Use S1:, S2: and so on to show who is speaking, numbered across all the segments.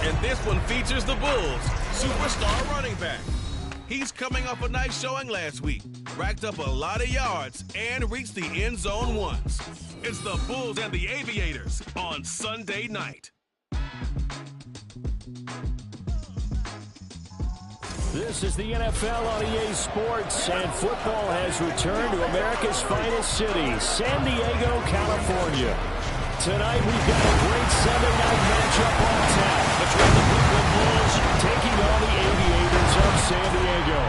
S1: And this one features the Bulls' superstar running back. He's coming off a nice showing last week, racked up a lot of yards, and reached the end zone once. It's the Bulls and the Aviators on Sunday night.
S2: This is the NFL on EA Sports, and football has returned to America's finest city, San Diego, California. Tonight we've got a great Sunday night matchup on tap between the Brooklyn Bulls taking on the Aviators of San Diego.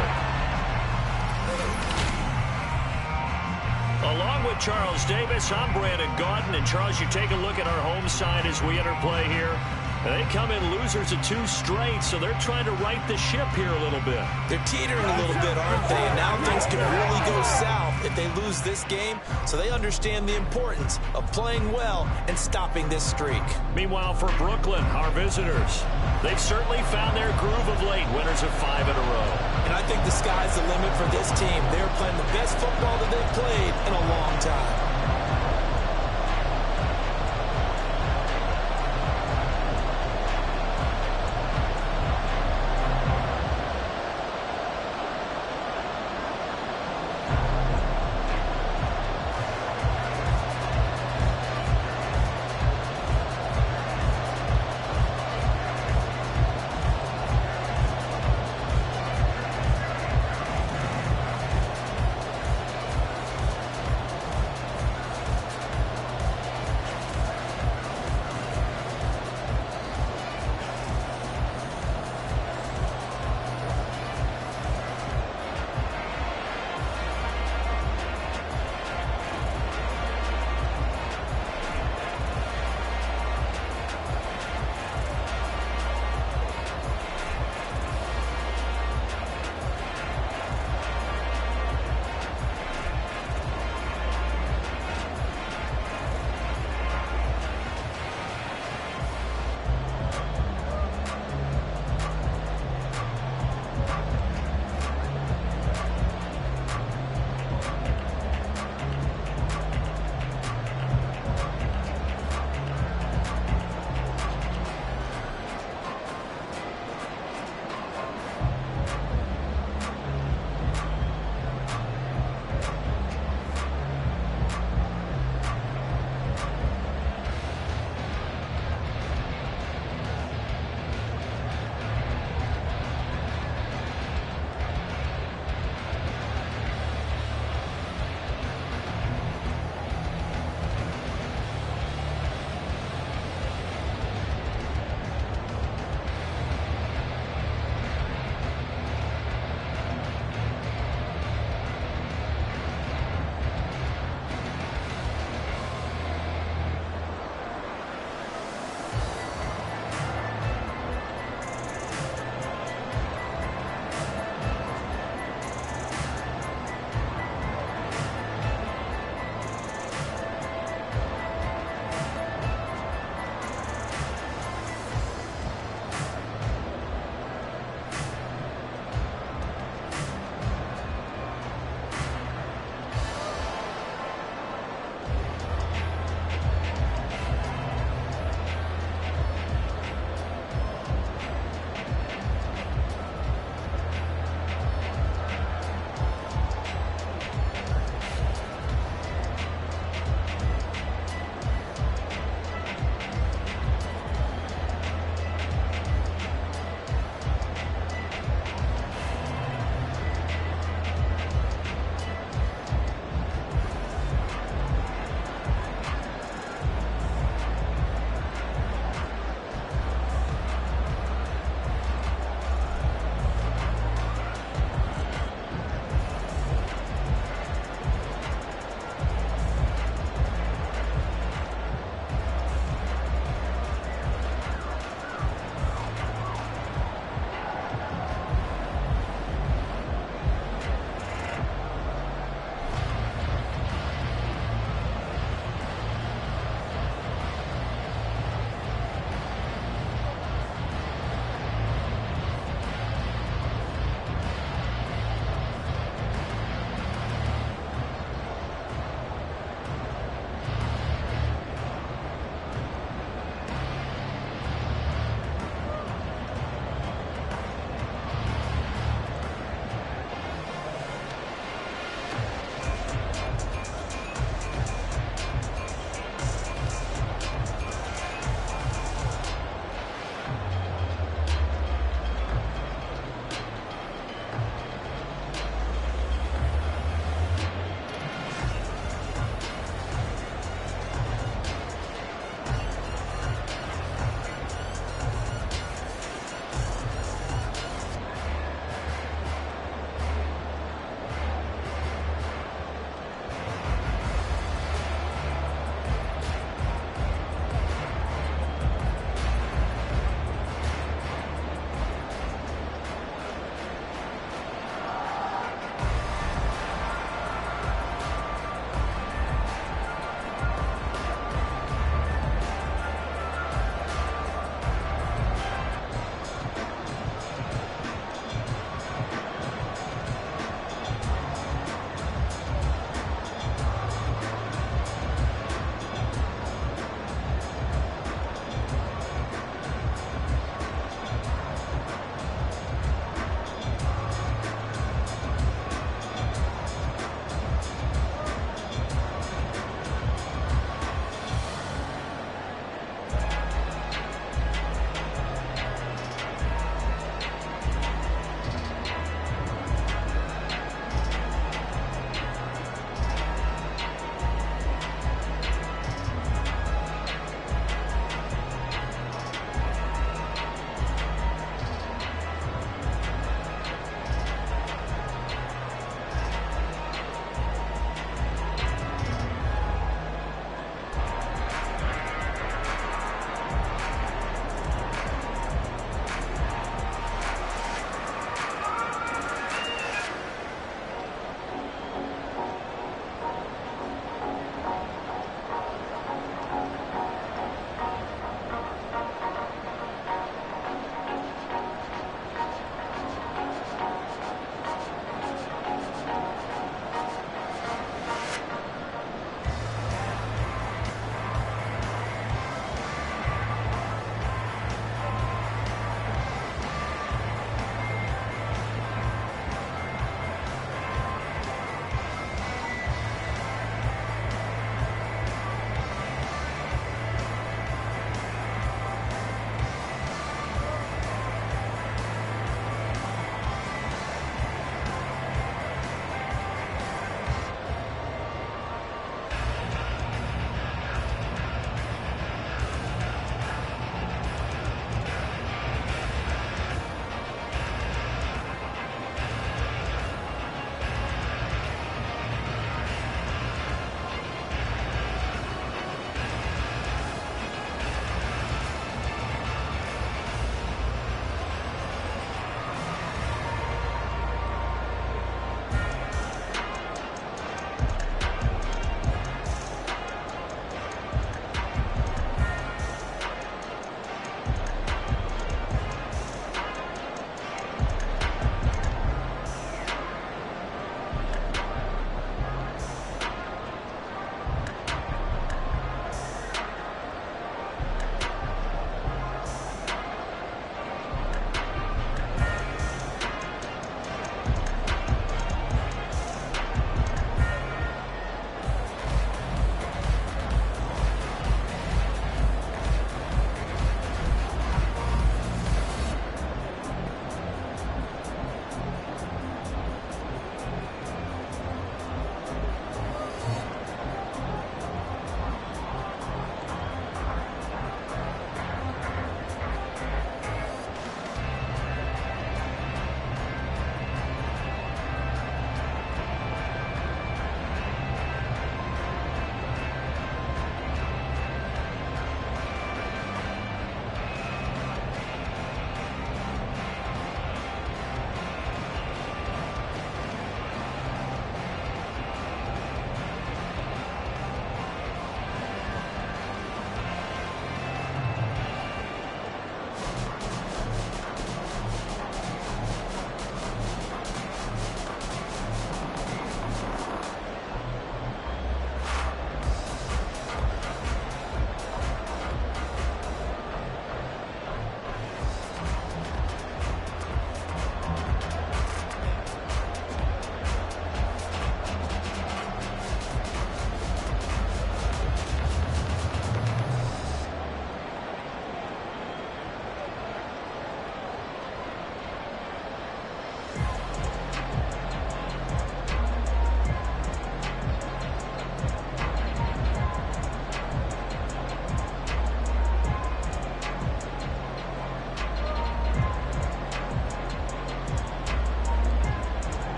S3: Along with Charles Davis, I'm Brandon Gaudin. And Charles, you take a look at our home side as we enter play here. They come in losers of 2 straight, so they're trying to right the ship here a little bit.
S4: They're teetering a little bit, aren't they? And now things can really go south if they lose this game. So they understand the importance of playing well and stopping this streak.
S3: Meanwhile, for Brooklyn, our visitors, they've certainly found their groove of late, winners of 5 in a row.
S4: And I think the sky's the limit for this team. They're playing the best football that they've played in a long time.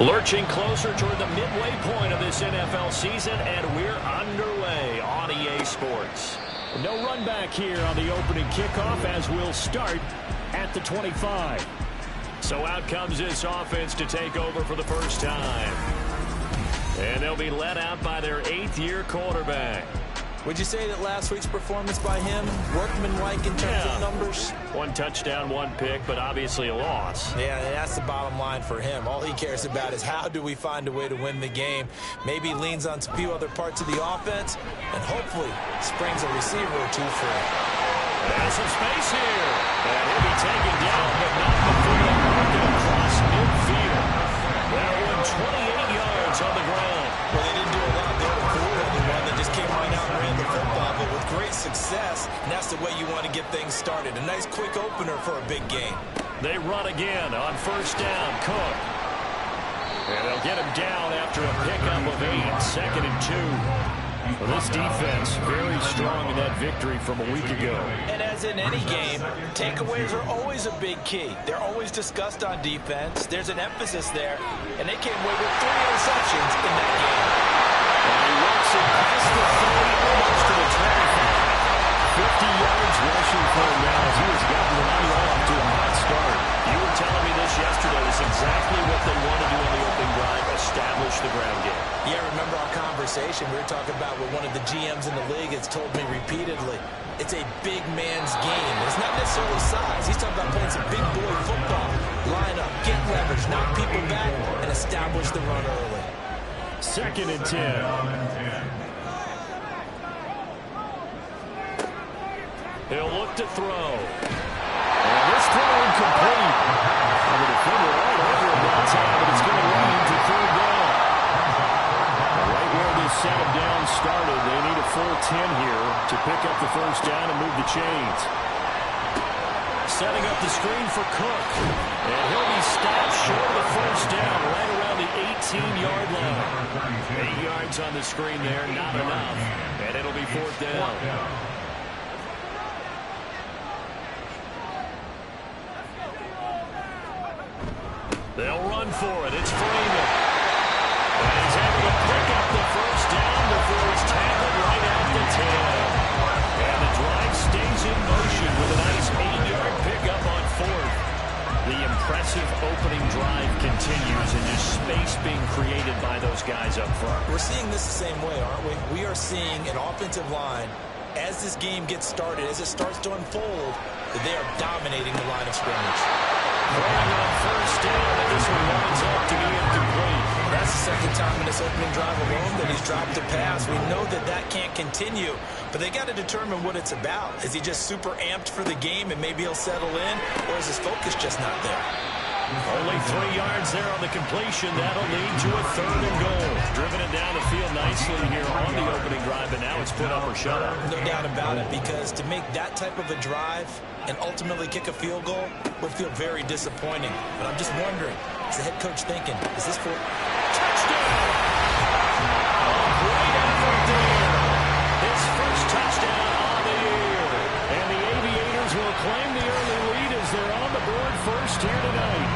S3: Lurching closer toward the midway point of this NFL season, and we're underway on EA Sports.
S2: No run back here on the opening kickoff as we'll start at the 25.
S3: So out comes this offense to take over for the first time. And they'll be led out by their 8th-year quarterback.
S4: Would you say that last week's performance by him, workmanlike in terms of numbers?
S3: 1 touchdown, 1 pick, but obviously a loss.
S4: Yeah, that's the bottom line for him. All he cares about is how do we find a way to win the game. Maybe leans on a few other parts of the offense, and hopefully springs a receiver or two free.
S3: There's some space here. And he'll be taken down, but not before they mark it across midfield. That one 28 yards on the ground.
S4: Well, they didn't do a lot there to fool anyone. They just came right out and ran the football, but with great success, and that's the way you want to get things started. A nice quick opener for a big game.
S3: They run again on first down. Cook. And they'll get him down after a pickup of 8, 2nd and 2. Well, this defense very strong in that victory from a week ago.
S4: And as in any game, takeaways are always a big key. They're always discussed on defense. There's an emphasis there, and they came away with 3 interceptions in that game.
S3: And he works it past the 30, almost to the 25. 50 yards rushing for him now as he has gotten the money off to a hot start. You were telling me this yesterday. It's exactly what they want to do on the opening drive, establish the ground game.
S4: Yeah, remember our conversation. We were talking about what one of the GMs in the league has told me repeatedly. It's a big man's game. It's not necessarily size. He's talking about playing some big boy football. Line up, get leverage, knock people back, and establish the run early.
S2: 2nd and 10.
S3: He'll look to throw.
S2: And this throw incomplete. And the defender all over him that time, but it's going to run into 3rd down. Right where this set him down started, they need a full 10 here to pick up the first down and move the chains.
S3: Setting up the screen for Cook. And he'll be stopped short of the first down right around the 18-yard line. 8 yards on the screen there, not enough. And it'll be 4th down. They'll run for it. It's Freeman. And he's able to pick up the first down before he's tackled right at the 10. And the drive stays in motion with a nice 8-yard pickup on 4th. The impressive opening drive continues and just space being created by those guys up front.
S4: We're seeing this the same way, aren't we? We are seeing an offensive line, as this game gets started, as it starts to unfold, that they are dominating the line of scrimmage.
S3: Throwing on first down, and this one winds up to be incomplete.
S4: That's the 2nd time in this opening drive alone that he's dropped a pass. We know that that can't continue, but they got to determine what it's about. Is he just super amped for the game and maybe he'll settle in, or is his focus just not there?
S3: Only 3 yards there on the completion. That'll lead to a 3rd and goal. Driven it down the field nicely here on the opening drive, but now it's put up or shut up.
S4: No doubt about it, because to make that type of a drive and ultimately kick a field goal would feel very disappointing. But I'm just wondering, is the head coach thinking, is this for
S3: touchdown? Great effort there. His first touchdown on the year. And the Aviators will claim the early lead as they're on the board first here tonight.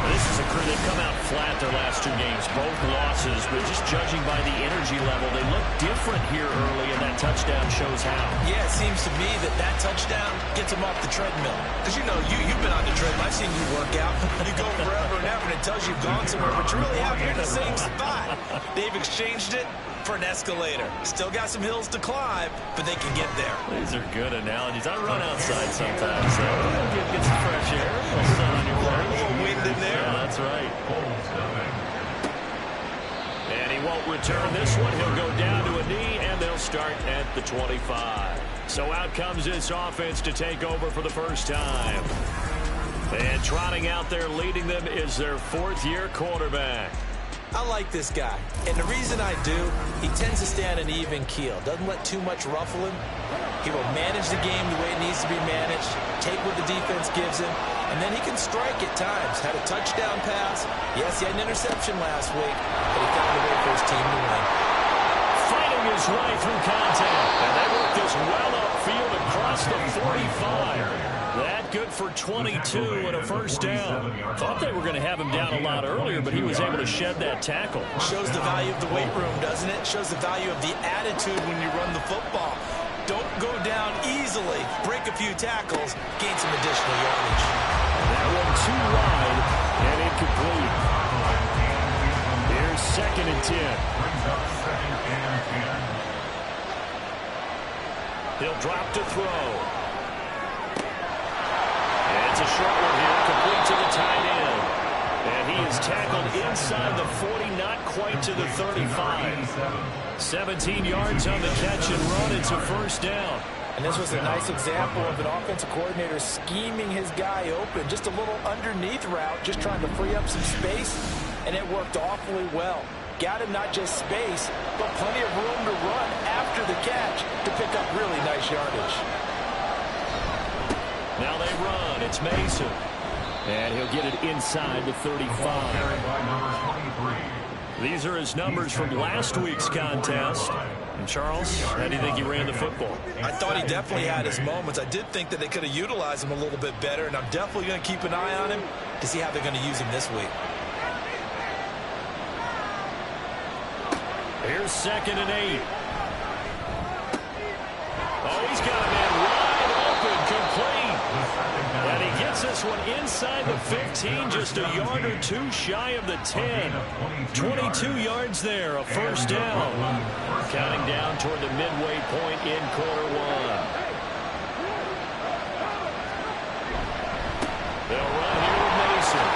S3: This is a crew that come out flat their last 2 games, both losses, but just judging by the energy level, they look different here early, and that touchdown shows how.
S4: Yeah, it seems to me that that touchdown gets them off the treadmill. Because you know, you've been on the treadmill. I've seen you work out. You go forever and ever, and it tells you've gone somewhere, but you really haven't. You're in the same spot. They've exchanged it for an escalator. Still got some hills to climb, but they can get there.
S3: These are good analogies. I run outside sometimes, so get some fresh air, a little sun on your face.
S4: A little wind in there.
S3: Yeah, that's right. And he won't return this one. He'll go down to a knee, and they'll start at the 25. So out comes this offense to take over for the first time. And trotting out there leading them is their 4th-year quarterback.
S4: I like this guy, and the reason I do, he tends to stay on an even keel. Doesn't let too much ruffle him. He will manage the game the way it needs to be managed, take what the defense gives him, and then he can strike at times. Had a touchdown pass. Yes, he had an interception last week, but he found a way for his team to win.
S3: Fighting his way through contact, and they work this well upfield across the 45. That good for 22 and a first down.
S2: Thought they were going to have him down a lot earlier, but he was able to shed that tackle.
S4: Shows the value of the weight room, doesn't it? Shows the value of the attitude when you run the football. Don't go down easily. Break a few tackles. Gain some additional yardage.
S2: That one too wide and incomplete. Here's 2nd and 10.
S3: He'll drop to throw. And it's a short one here, complete to the tight end. And he is tackled inside the 40, not quite to the 35. 17 yards on the catch and run. It's a first down.
S4: And this was a nice example of an offensive coordinator scheming his guy open. Just a little underneath route, just trying to free up some space, and it worked awfully well. Got him not just space, but plenty of room to run after the catch to pick up really nice yardage.
S3: Now they run. It's Mason.
S2: And he'll get it inside the 35.
S3: These are his numbers from last week's contest. And Charles, how do you think he ran the football?
S4: I thought he definitely had his moments. I did think that they could have utilized him a little bit better, and I'm definitely going to keep an eye on him to see how they're going to use him this week.
S3: Here's 2nd and 8. Oh, he's got a man wide open, complete. And he gets this one inside the 15, just a yard or two shy of the 10. 22 yards there, a first down. Counting down toward the midway point in quarter one. They'll run here with Mason.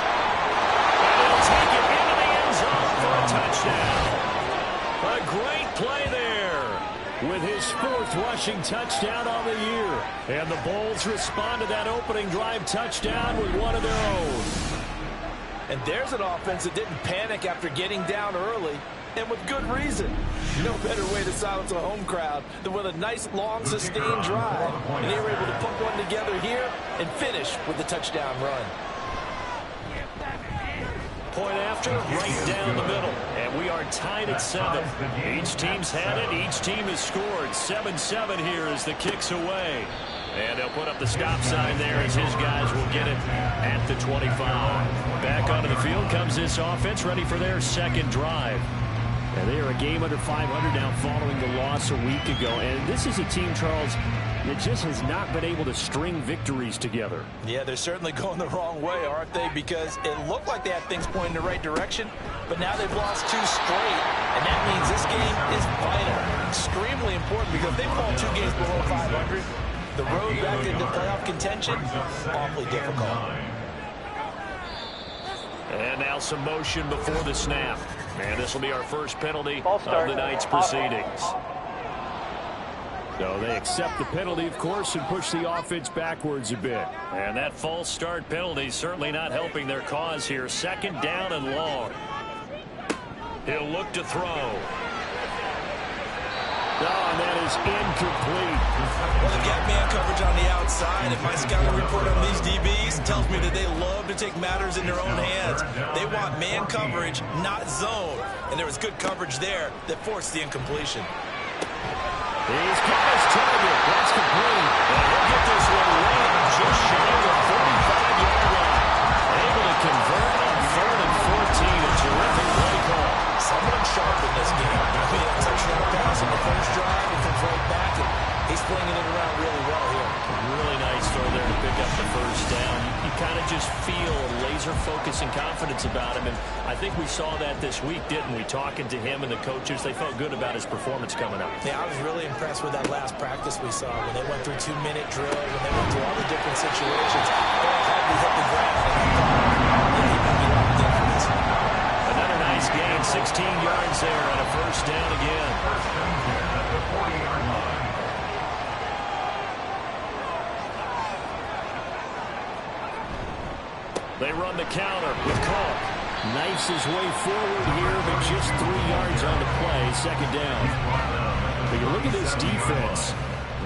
S3: And he'll take it into the end zone for a touchdown. A great play there with his 4th rushing touchdown on the year. And the Bulls respond to that opening drive touchdown with one of their own.
S4: And there's an offense that didn't panic after getting down early, and with good reason. No better way to silence a home crowd than with a nice, long, sustained drive. And they were able to put one together here and finish with a touchdown run.
S3: Point after, right down the middle. And we are tied at 7. Each team's had it. Each team has scored. 7-7 here as the kick's away. And they'll put up the stop sign there as his guys will get it at the 25. Back onto the field comes this offense, ready for their 2nd drive.
S2: And they are a game under 500 now following the loss a week ago. And this is a team, Charles, that just has not been able to string victories together.
S4: Yeah, they're certainly going the wrong way, aren't they? Because it looked like they had things pointing in the right direction, but now they've lost 2 straight. And that means this game is vital. Extremely important, because if they fall 2 games below 500, the road back into playoff contention, awfully difficult.
S3: And now some motion before the snap. And this will be our first penalty of the night's proceedings.
S2: So they accept the penalty, of course, and push the offense backwards a bit.
S3: And that false start penalty certainly not helping their cause here. 2nd down and long. He'll look to throw.
S2: Oh, and that is incomplete.
S4: Well, they've got man coverage on the outside. If my scouting report on these DBs tells me that they love to take matters in their own hands. They want man coverage, not zone. And there was good coverage there that forced the incompletion.
S2: He's got his target. That's complete.
S3: And he'll get this one right just shy of the 45-yard line. Able to convert on 3rd and 14. A terrific play call.
S4: Someone sharp in this game. I mean, a touchdown pass on the first drive. He comes right back, and he's flinging it around really well here.
S3: Really nice throw there to pick up the first down. You kind of just feel laser focus and confidence about him, and I think we saw that this week, didn't we? Talking to him and the coaches, they felt good about his performance coming up.
S4: Yeah, I was really impressed with that last practice we saw when they went through 2-minute drills, when they went through all the different situations. They all hardly hit the ground, and I thought, yeah, he might be locked in for this one.
S3: Another nice gain, 16 yards there, and a first down again. They run the counter with Cole.
S2: Knifes his way forward here, but just 3 yards on the play. 2nd down. But you look at this defense.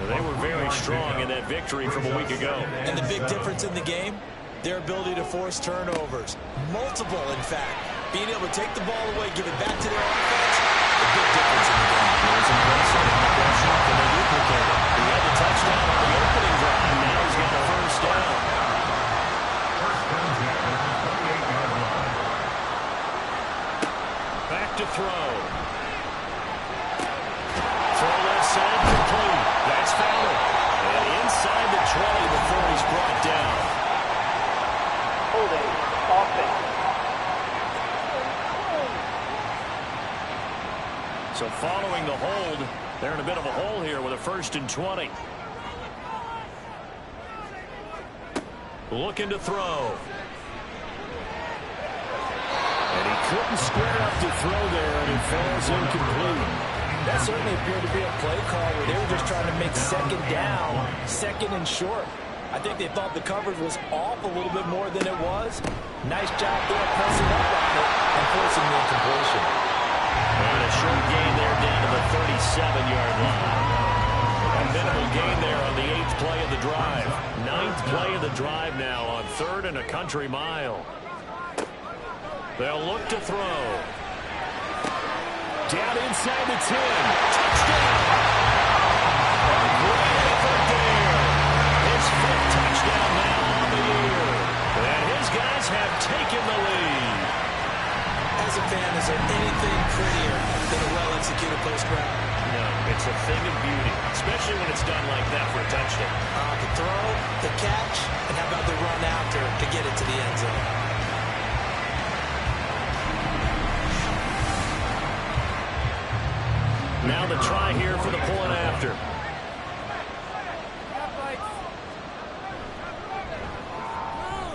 S3: They were very strong in that victory from a week ago.
S4: And the big difference in the game, their ability to force turnovers. Multiple, in fact. Being able to take the ball away, give it back to their offense, a big difference in the game.
S3: It was impressive. No question. Can they duplicate it? He had the touchdown on the opening drive. Now he's got a first down. They're in a bit of a hole here with a 1st and 20. Looking to throw.
S2: And he couldn't square up to throw there, and it falls incomplete.
S4: That certainly appeared to be a play call where they were just trying to make 2nd down, 2nd and short. I think they thought the coverage was off a little bit more than it was. Nice job there pressing up on it and forcing the incompletion.
S3: And a short gain there down to the 37-yard line. A minimal gain there on the 8th play of the drive. 9th play of the drive now on 3rd and a country mile. They'll look to throw.
S2: Down inside the 10.
S3: Touchdown! A great effort there. His 5th touchdown now on the year. And his guys have taken the lead.
S4: As a fan, is there anything prettier than a well-executed post route?
S3: No, it's a thing of beauty, especially when it's done like that for a touchdown.
S4: The throw, the catch, and how about the run after to get it to the end zone?
S3: Now the try here for the point after.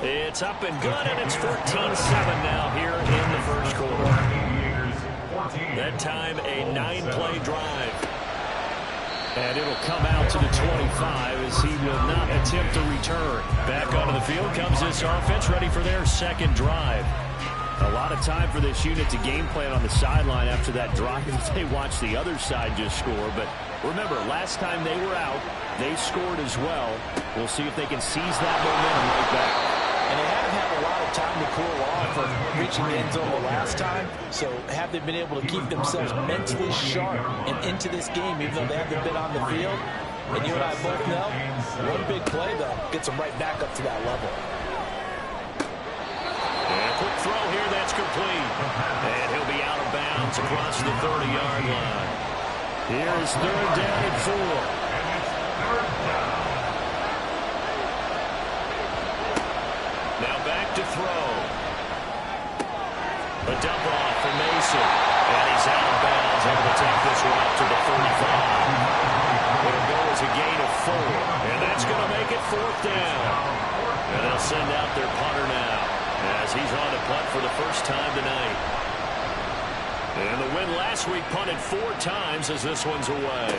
S3: It's up and good, and it's 14-7 now here in the first quarter. That time a 9-play drive. And it'll come out to the 25 as he will not attempt to return. Back onto the field comes this offense, ready for their 2nd drive. A lot of time for this unit to game plan on the sideline after that drive. They watched the other side just score. But remember, last time they were out, they scored as well. We'll see if they can seize that momentum right back.
S4: And they haven't had a lot of time to cool off from reaching the end zone the last time. So have they been able to keep themselves mentally sharp and into this game, even though they haven't been on the field? And you and I both know, one big play, though, gets them right back up to that level.
S3: And a quick throw here, that's complete. And he'll be out of bounds across the 30-yard line.
S2: Here's 3rd down and 4.
S3: Now back to throw. A dump off for Mason. And he's out of bounds, able to take this one up to the 45. It'll go as a gain of 4. And that's going to make it 4th down. And they'll send out their punter now, as he's on to punt for the first time tonight. And the win last week punted 4 times as this one's away.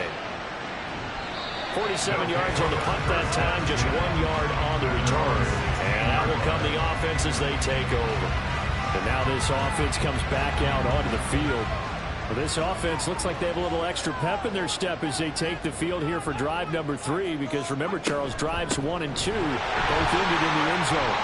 S3: 47 yards on the punt that time, just 1 yard on the return. And out will come the offense as they take over.
S2: And now this offense comes back out onto the field. Well, this offense looks like they have a little extra pep in their step as they take the field here for drive number 3. Because remember, Charles, drives 1 and 2 both ended in the end zone.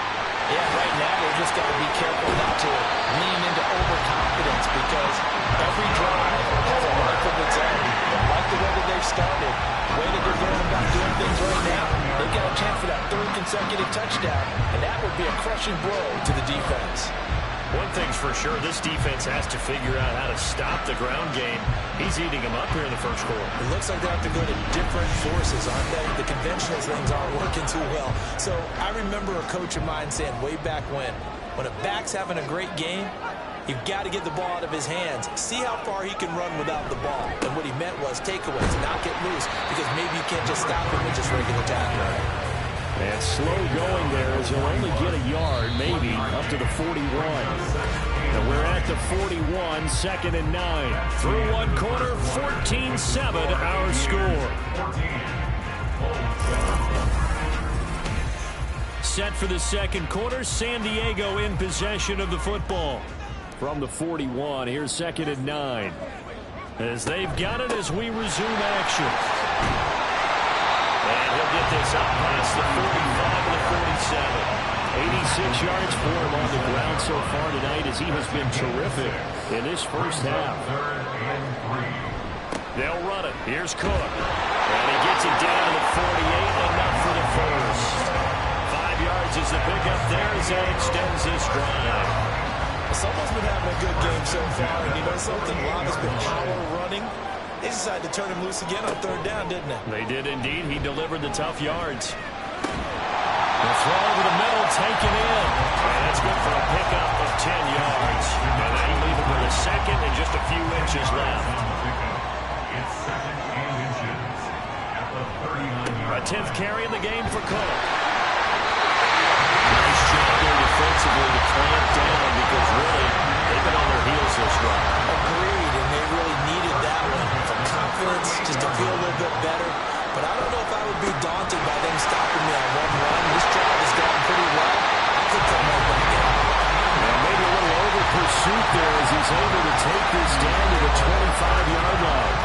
S4: Yeah, right now they've just got to be careful not to lean into overconfidence because every drive has a life of its own. And like the way that they've started, the way that they're going about doing things right now, they've got a chance for that 3rd consecutive touchdown, and that would be a crushing blow to the defense.
S3: One thing's for sure, this defense has to figure out how to stop the ground game. He's eating them up here in the first quarter.
S4: It looks like they have to go to different forces, aren't they? The conventional things aren't working too well. So I remember a coach of mine saying way back when a back's having a great game, you've got to get the ball out of his hands. See how far he can run without the ball. And what he meant was takeaways, not get loose, because maybe you can't just stop him with just regular tackling.
S2: And slow going there as he'll only get a yard, maybe, up to the 41. And we're at the 41, 2nd and 9.
S3: Through one quarter, 14-7 our score.
S2: Set for the 2nd quarter, San Diego in possession of the football. From the 41, here's 2nd and 9.
S3: As they've got it as we resume action. And he'll get this up past the 45 and the 47.
S2: 86 yards for him on the ground so far tonight as he has been terrific in this first half.
S3: They'll run it. Here's Cook. And he gets it down to the 48, enough for the first. 5 yards is the pickup there as he extends this drive.
S4: Someone's been having a good game so far, and you know something? Long has been power running. They decided to turn him loose again on 3rd down, didn't they?
S3: They did indeed. He delivered the tough yards. The throw over the middle, taken in. And that's good for a pickup of 10 yards. And that'll leave him with a 2nd and just a few inches left. A 10th carry in the game for Cook. Nice job there defensively to clamp down because really they've been on their heels this run.
S4: Agreed, and they really needed that one for confidence, just to feel a little bit better. But I don't know if I would be daunted by them stopping me on one run. This drive has gone pretty well. I think they'll make one again.
S2: And maybe a little over pursuit there as he's able to take this down to the 25-yard line.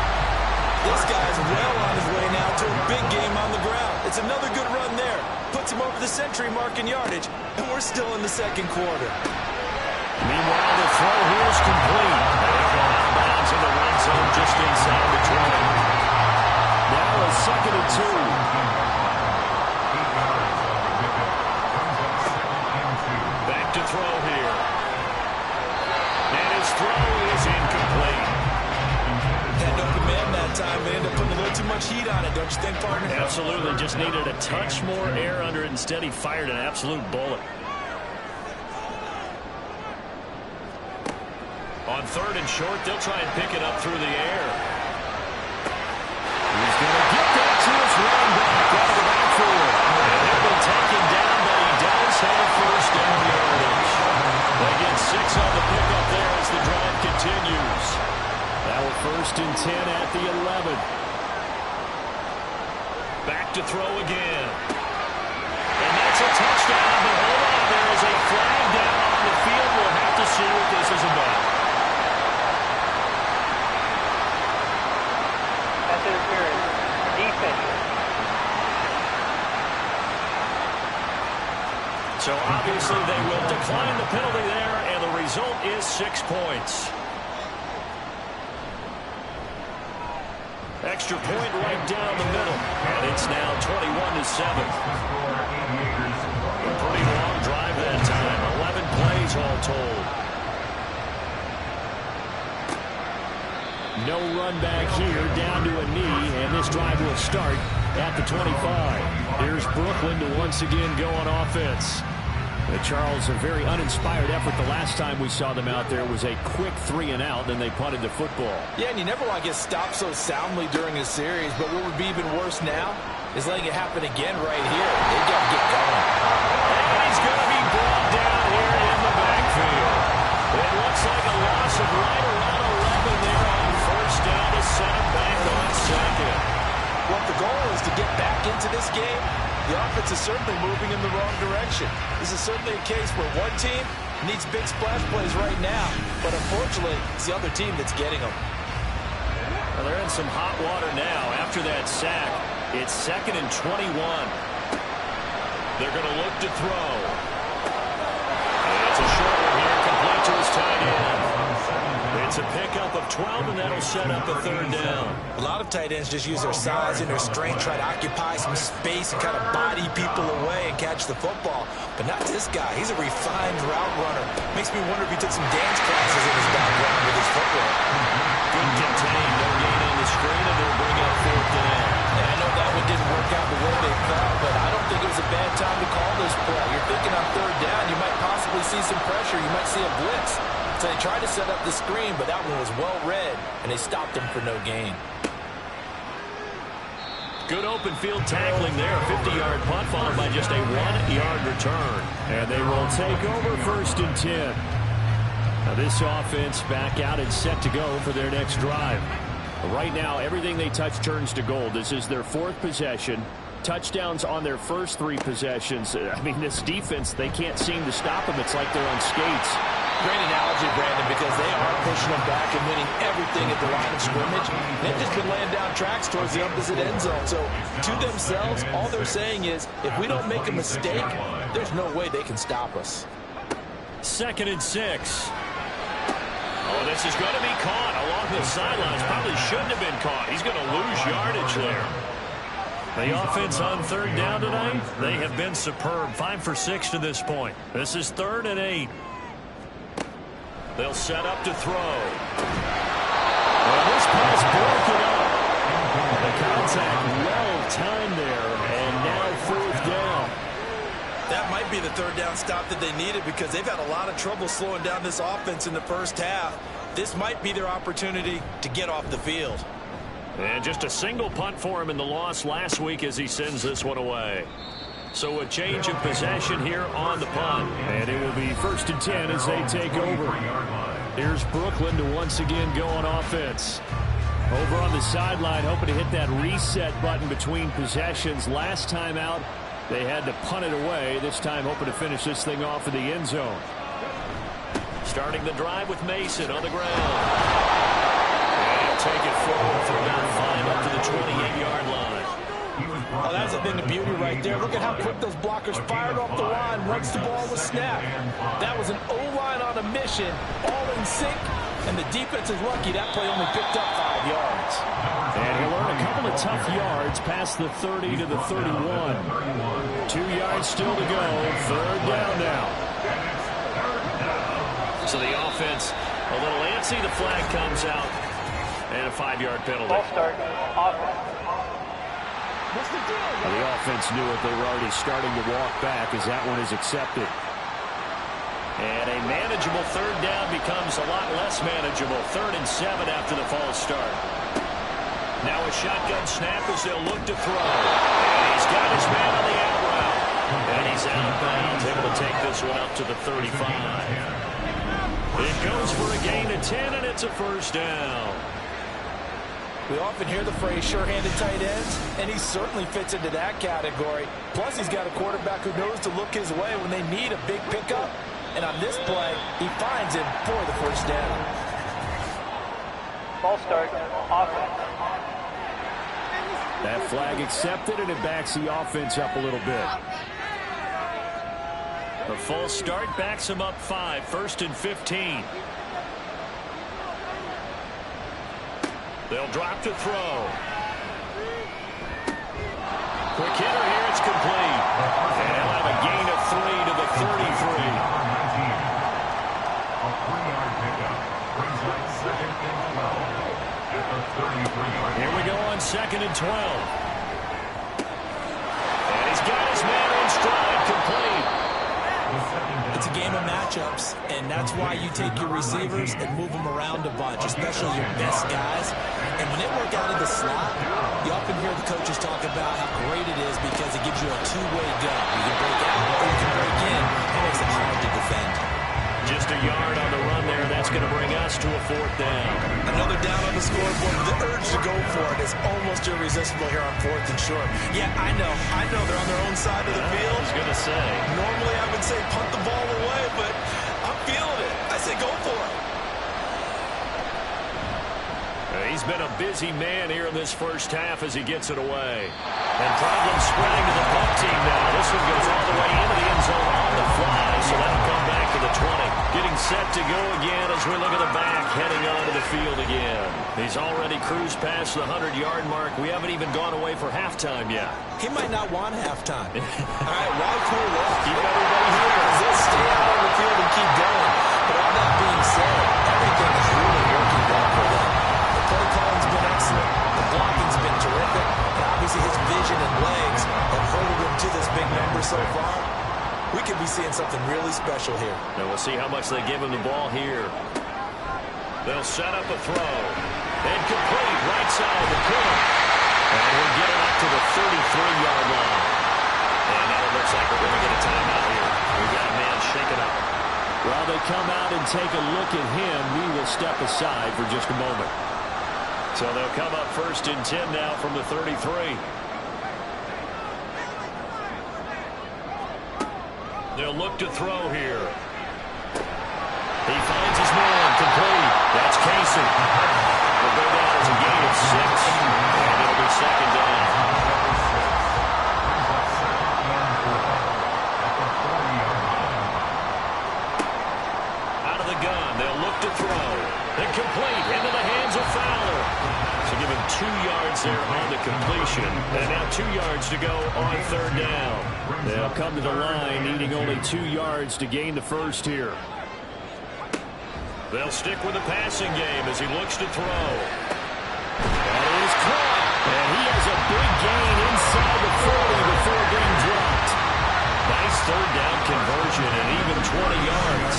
S4: This guy's well on his way now to a big game on the ground. It's another good run there. Puts him over the century mark in yardage, and we're still in the second quarter.
S2: Meanwhile, the throw here is complete.
S3: They're going out of bounds in the red zone just inside the 20.
S2: Now a 2nd and 2.
S3: Back to throw here. And his throw is incomplete.
S4: Had no command that time. They ended up putting a little too much heat on it, don't you think, partner?
S3: Absolutely. Just needed a touch more air under it. Instead, he fired an absolute bullet. On 3rd and short, they'll try and pick it up through the air.
S2: He's going to get that to his running back out of the backfield.
S3: And he'll be taken down, but he does have first down yardage. They get 6 on the pickup there as the drive continues.
S2: Now a 1st and 10 at the 11.
S3: Back to throw again. And that's a touchdown, but hold on, there is a flag down on the field. We'll have to see what this is about.
S5: That's interference. Defense.
S3: So obviously they will decline the penalty there, and the result is 6 points. Extra point right down the middle, and it's now 21-7. A pretty long drive that time, 11 plays all told.
S2: No run back here, down to a knee, and this drive will start at the 25. Here's Brooklyn to once again go on offense. Charles, a very uninspired effort the last time we saw them out there was a quick 3-and-out, then they punted the football.
S4: Yeah, and you never want to get stopped so soundly during a series, but what would be even worse now is letting it happen again right here. They've got to get going.
S3: And he's going to be brought down here in the backfield. It looks like a loss of right around 11 there on 1st down to set him back on 2nd.
S4: Well, if the goal is to get back into this game, the offense is certainly moving in the wrong direction. This is certainly a case where one team needs big splash plays right now, but unfortunately, it's the other team that's getting them.
S3: Well, they're in some hot water now. After that sack, it's 2nd and 21. They're going to look to throw. And it's a short one here, complete to his tight end. It's a pickup of 12, and that'll set up a 3rd down.
S4: A lot of tight ends just use their size and their strength, try to occupy some space and kind of body people away and catch the football. But not this guy. He's a refined route runner. Makes me wonder if he took some dance classes in his background with his footwork.
S3: Good contain, no gain on the screen, and they'll bring up 4th down.
S4: And I know that one didn't work out the way they thought, but I don't think it was a bad time to call this play. You're thinking on 3rd down, you might possibly see some pressure. You might see a blitz. So they tried to set up the screen, but that one was well read, and they stopped him for no gain.
S3: Good open field tackling there. 50-yard punt followed by just a 1-yard return.
S2: And they will take over 1st and 10. Now this offense back out and set to go for their next drive. Right now, everything they touch turns to gold. This is their 4th possession. Touchdowns on their first 3 possessions. I mean, this defense, they can't seem to stop them. It's like they're on skates.
S4: Great analogy, Brandon, because they are pushing them back and winning everything at the line of scrimmage. They've just been laying down tracks towards the opposite end zone. So to themselves, all they're saying is, if we don't make a mistake, there's no way they can stop us.
S3: 2nd and 6. Oh, this is going to be caught along the sidelines. Probably shouldn't have been caught. He's going to lose yardage there. The offense on 3rd down tonight, they have been superb. 5 for 6 to this point. This is 3rd and 8. They'll set up to throw.
S2: Well, this pass broken up. The contact well timed there, and now 4th down.
S4: That might be the 3rd down stop that they needed because they've had a lot of trouble slowing down this offense in the first half. This might be their opportunity to get off the field.
S3: And just a single punt for him in the loss last week as he sends this one away. So a change of possession here on the punt.
S2: And it will be 1st and 10 as they take over. Here's Brooklyn to once again go on offense. Over on the sideline, hoping to hit that reset button between possessions. Last time out, they had to punt it away. This time hoping to finish this thing off in the end zone.
S3: Starting the drive with Mason on the ground. And take it forward for about 5 up to the 28-yard line.
S4: Oh, that's a thing of beauty right there. Look at how quick those blockers fired off the line once the ball was snapped. That was an O-line on a mission, all in sync, and the defense is lucky that play only picked up 5 yards.
S2: And he'll earn a couple of tough yards past the 30 to the 31. 2 yards still to go. 3rd down now.
S3: So the offense a little antsy. The flag comes out. And a 5-yard penalty.
S5: Ball start. Offense.
S2: The offense knew it. They were already starting to walk back as that one is accepted.
S3: And a manageable 3rd down becomes a lot less manageable. 3rd and 7 after the false start. Now a shotgun snap as they'll look to throw. And he's got his man on the out route. And he's out of bounds, able to take this one up to the 35. It goes for a gain of 10, and it's a 1st down.
S4: We often hear the phrase sure-handed tight ends, and he certainly fits into that category. Plus, he's got a quarterback who knows to look his way when they need a big pickup. And on this play, he finds him for the 1st down.
S5: Ball start. Offense.
S2: That flag accepted, and it backs the offense up a little bit.
S3: The false start backs him up 5. 1st and 15. They'll drop to throw. Quick hitter here. It's complete. And they'll have a gain of 3 to the 33.
S6: A 3-yard pickup brings up 2nd and 12 at the 33-yard.
S3: Here we go on 2nd and 12. And he's got his man in stride, complete.
S4: It's a game of matchups, and that's why you take your receivers and move them around a bunch, especially your best guys. And when they work out of the slot, you often hear the coaches talk about how great it is because it gives you a two-way go. You can break out or you can break in. It makes it hard to defend.
S3: Just a yard on the run there. That's going to bring us to a 4th down.
S4: Another down on the scoreboard. The urge to go for it is almost irresistible here on 4th and short. Yeah, I know they're on their own side of the field.
S3: I was going to say.
S4: Normally I would say punt the ball away, but I'm feeling it. I say go for it.
S3: He's been a busy man here in this 1st half as he gets it away. And problems spreading to the punt team now. This one goes all the way into the end zone on the fly, so that'll come back to the 20. Getting set to go again as we look at the back, heading onto the field again. He's already cruised past the 100-yard mark. We haven't even gone away for halftime yet.
S4: He might not want halftime. All right, why cool off?
S3: Keep everybody here.
S4: They'll stay out on the field and keep going. But all that being said, everything is really working well for them. The play calling's been excellent. The blocking's been terrific. And obviously his vision and legs have hurtled him to this big number so far. We could be seeing something really special here.
S3: And we'll see how much they give him the ball here. They'll set up a throw. And complete right side of the corner. And we'll get it up to the 33-yard line. And now it looks like we're going to get a timeout here. We've got a man shaken up.
S2: While they come out and take a look at him, we will step aside for just a moment.
S3: So they'll come up 1st and 10 now from the 33. They'll look to throw here. He finds his man, complete. That's Casey. Will go down as a gain of 6, and it'll be 2nd down. Out of the gun, they'll look to throw. And complete into the hands of Fowler. So give him 2 yards there on the completion. And now 2 yards to go on 3rd down.
S2: They'll come to the line, needing only 2 yards to gain the 1st here.
S3: They'll stick with the passing game as he looks to throw.
S2: That is caught. And he has a big gain inside the 40 before being dropped.
S3: Nice third down conversion and even 20 yards.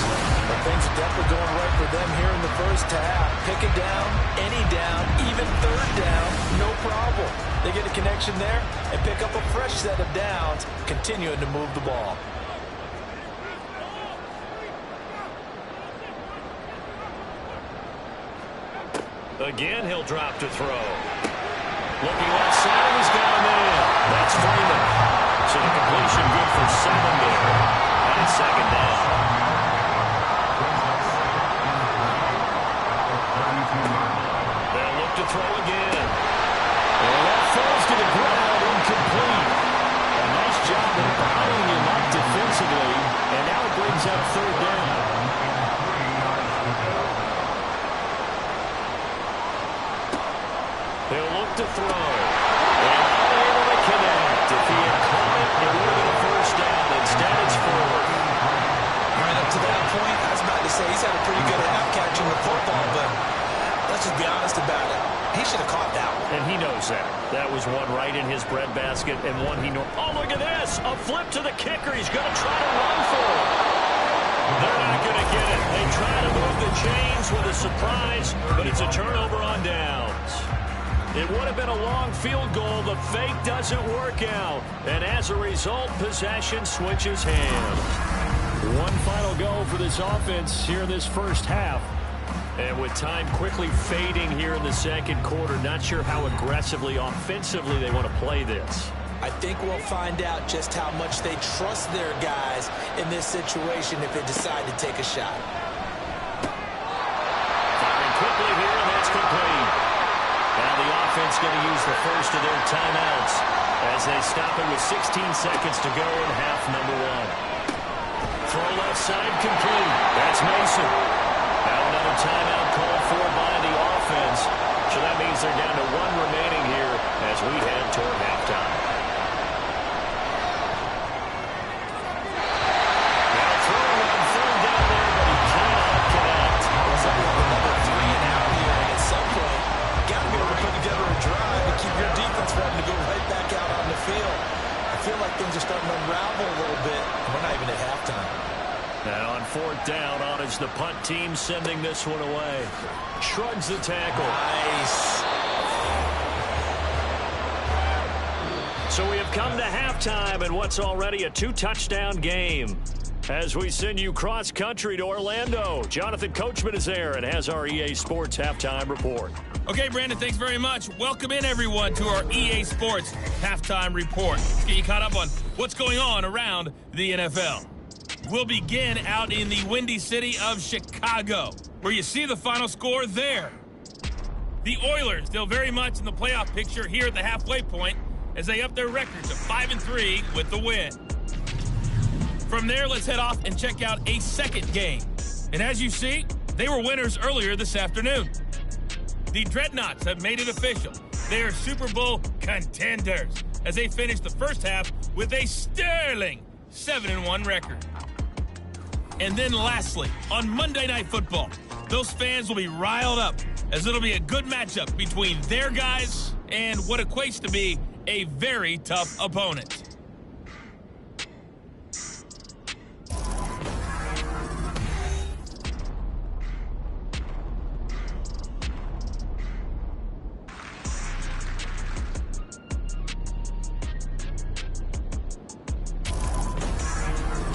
S4: But things are definitely going right for them here in the first half. Pick it down, any down, even third down, no problem. They get a connection there and pick up a fresh set of downs, continuing to move the ball.
S3: Again, he'll drop to throw. Looking left side, he's got a man. That's Freeman. So the completion good for 7 there. And it's second down. They'll look to throw again. And that falls to the ground, incomplete. A nice job of bottling him up defensively. And now it brings up third down. He'll look to throw. And unable to connect. If he had caught it, it would have been a first down. Instead, it's forward.
S4: Right up to that point, I was about to say he's had a pretty good half catching the football, but let's just be honest about it. He should have caught that one.
S3: And he knows that. That was one right in his breadbasket and one he knows. Oh, look at this. A flip to the kicker. He's going to try to run for it. They're not going to get it. They try to move the chains with a surprise, but it's a turnover on downs. It would have been a long field goal. The fake doesn't work out. And as a result, possession switches hands. One final go for this offense here in this first half. And with time quickly fading here in the second quarter, not sure how aggressively, offensively they want to play this.
S4: I think we'll find out just how much they trust their guys in this situation if they decide to take a shot.
S3: Firing quickly here, and that's complete. Now the offense going to use the first of their timeouts as they stop it with 16 seconds to go in half number one. Throw left side complete. That's Mason. Now another timeout called for by the offense. So that means they're down to one remaining here as we head toward halftime. Now throwing on third down there, but he cannot connect.
S4: It's like another 3 and out here, and at some point, you got to be able to put together a drive and keep your defense from having to go right back out on the field. I feel like things are starting to unravel a little bit. We're not even at halftime.
S3: Now on fourth down, on is the punt team sending this one away. Shrugs the tackle.
S4: Nice.
S3: So we have come to halftime in what's already a 2-touchdown game. As we send you cross-country to Orlando, Jonathan Coachman is there and has our EA Sports halftime report.
S7: Okay, Brandon, thanks very much. Welcome in, everyone, to our EA Sports halftime report. Let's get you caught up on what's going on around the NFL. We'll begin out in the windy city of Chicago, where you see the final score there. The Oilers still very much in the playoff picture here at the halfway point as they up their record to 5-3 with the win. From there, let's head off and check out a second game. And as you see, they were winners earlier this afternoon. The Dreadnoughts have made it official. They are Super Bowl contenders as they finished the first half with a sterling 7-1 record. And then lastly, on Monday Night Football, those fans will be riled up as it'll be a good matchup between their guys and what equates to be a very tough opponent.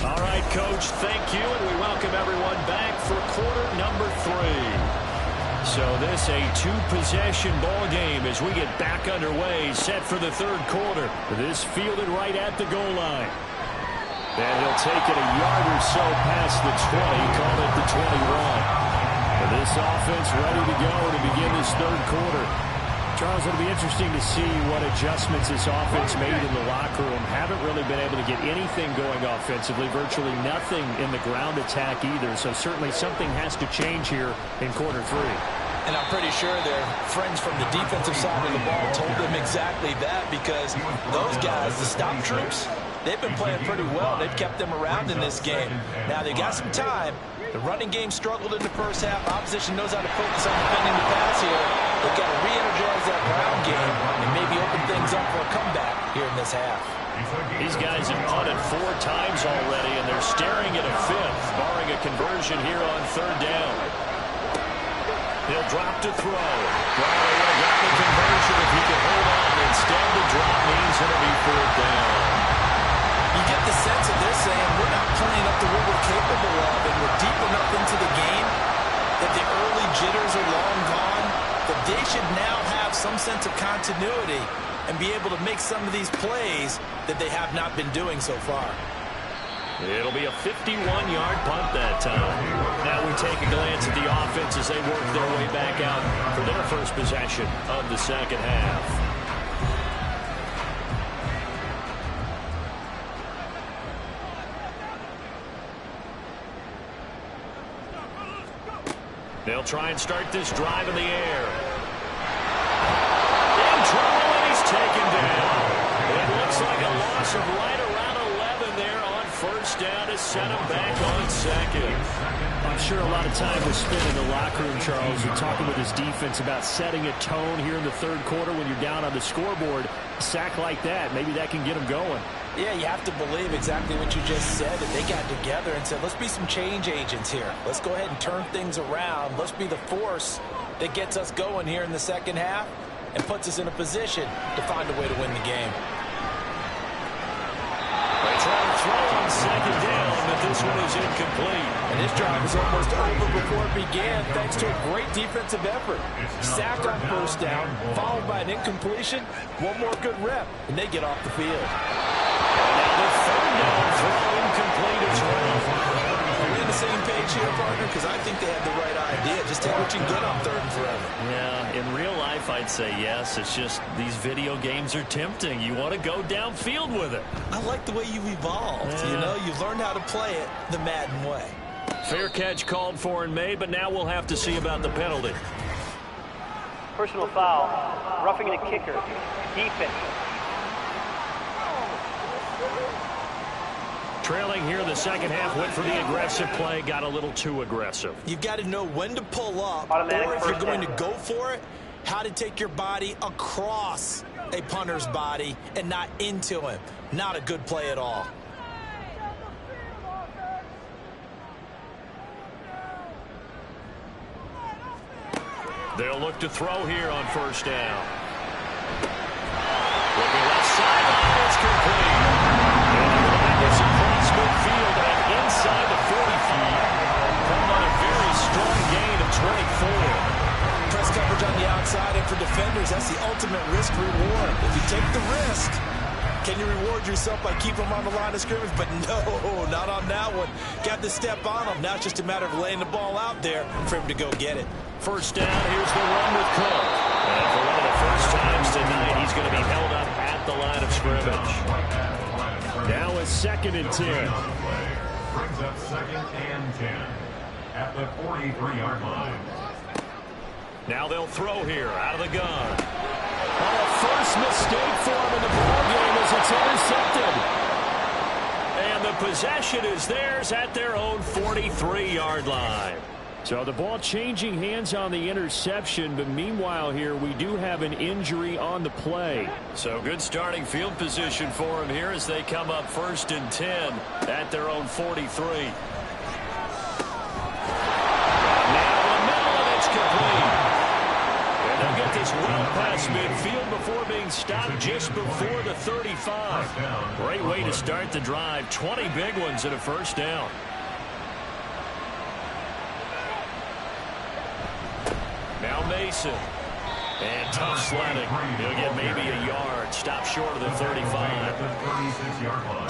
S3: All right, Coach, thank you, and we welcome everyone back for quarter number 3. So this a 2-possession ball game as we get back underway, set for the third quarter. This fielded right at the goal line. And he'll take it a yard or so past the 20, call it the 21. And this offense ready to go to begin this third quarter. Charles, it'll be interesting to see what adjustments this offense made in the locker room. Haven't really been able to get anything going offensively, virtually nothing in the ground attack either. So certainly something has to change here in quarter 3.
S4: And I'm pretty sure their friends from the defensive side of the ball told them exactly that, because those guys, the stop troops, they've been playing pretty well. They've kept them around in this game. Now, they got some time, The running game struggled in the first half. Opposition knows how to focus on defending the pass here. They've got to re-energize that ground game and maybe open things up for a comeback here in this half.
S3: These guys have punted 4 times already, and they're staring at a 5th, barring a conversion here on 3rd down. He'll drop to throw. Well, they would have got the conversion if he could hold on. Instead, the drop means it'll be 4th down.
S4: You get the sense that they're saying we're not playing up to what we're capable of, and we're deep enough into the game that the early jitters are long gone, that they should now have some sense of continuity and be able to make some of these plays that they have not been doing so far.
S3: It'll be a 51-yard punt that time. Now we take a glance at the offense as they work their way back out for their first possession of the second half. They'll try and start this drive in the air. In trouble, and he's taken down. It looks like a loss of right around 11 there on 1st down to set him back on 2nd.
S2: I'm sure a lot of time was spent in the locker room, Charles, and talking with his defense about setting a tone here in the 3rd quarter when you're down on the scoreboard. A sack like that, maybe that can get him going.
S4: Yeah, you have to believe exactly what you just said, that they got together and said, let's be some change agents here. Let's go ahead and turn things around. Let's be the force that gets us going here in the second half and puts us in a position to find a way to win the game.
S3: They try to throw on 2nd down, but this one is incomplete.
S4: And this drive was almost over before it began thanks to a great defensive effort. Sack on 1st down, followed by an incompletion. One more good rep, and they get off the field.
S3: Now the 3rd down throw incomplete as well.
S4: Are we on the same page here, partner? Because I think they had the right idea. Just take what you can get on 3rd and forever.
S3: Yeah, in real life, I'd say yes. It's just these video games are tempting. You want to go downfield with it.
S4: I like the way you've evolved.
S3: Yeah.
S4: You know, you've learned how to play it the Madden way.
S3: Fair catch called for and made, but now we'll have to see about the penalty.
S5: Personal foul. Roughing the kicker. Defense.
S3: Trailing here in the second half, went for the aggressive play, got a little too aggressive.
S4: You've got to know when to pull up,
S5: Automatic
S4: or if you're
S5: first
S4: going
S5: down.
S4: to go for it, how to take your body across a punter's body and not into him. Not a good play at all.
S3: They'll look to throw here on 1st down. Looking left sideline, it's complete. It's across midfield and inside the 40 feet. From on a very strong gain of 24.
S4: Press coverage on the outside, and for defenders, that's the ultimate risk reward. If you take the risk, can you reward yourself by keeping them on the line of scrimmage? But no, not on that one. Got to step on them. Now it's just a matter of laying the ball out there for him to go get it.
S3: 1st down, here's the run with Cook. And for one of the first times tonight, he's going to be held up at the line of scrimmage.
S2: Now it's 2nd and 10.
S6: Brings up 2nd and 10 at the 43-yard line.
S3: Now they'll throw here out of the gun.
S2: Oh, first mistake for him in the ball game as it's intercepted.
S3: And the possession is theirs at their own 43-yard line.
S2: So the ball changing hands on the interception, but meanwhile here we do have an injury on the play.
S3: So good starting field position for him here as they come up 1st and 10 at their own 43. Now the middle, and it's complete. And they'll get this well past midfield before being stopped just before the 35. Great way to start the drive. 20 big ones at a 1st down. Now Mason. And tough sledding. He'll get maybe a yard. Stop short of the 35.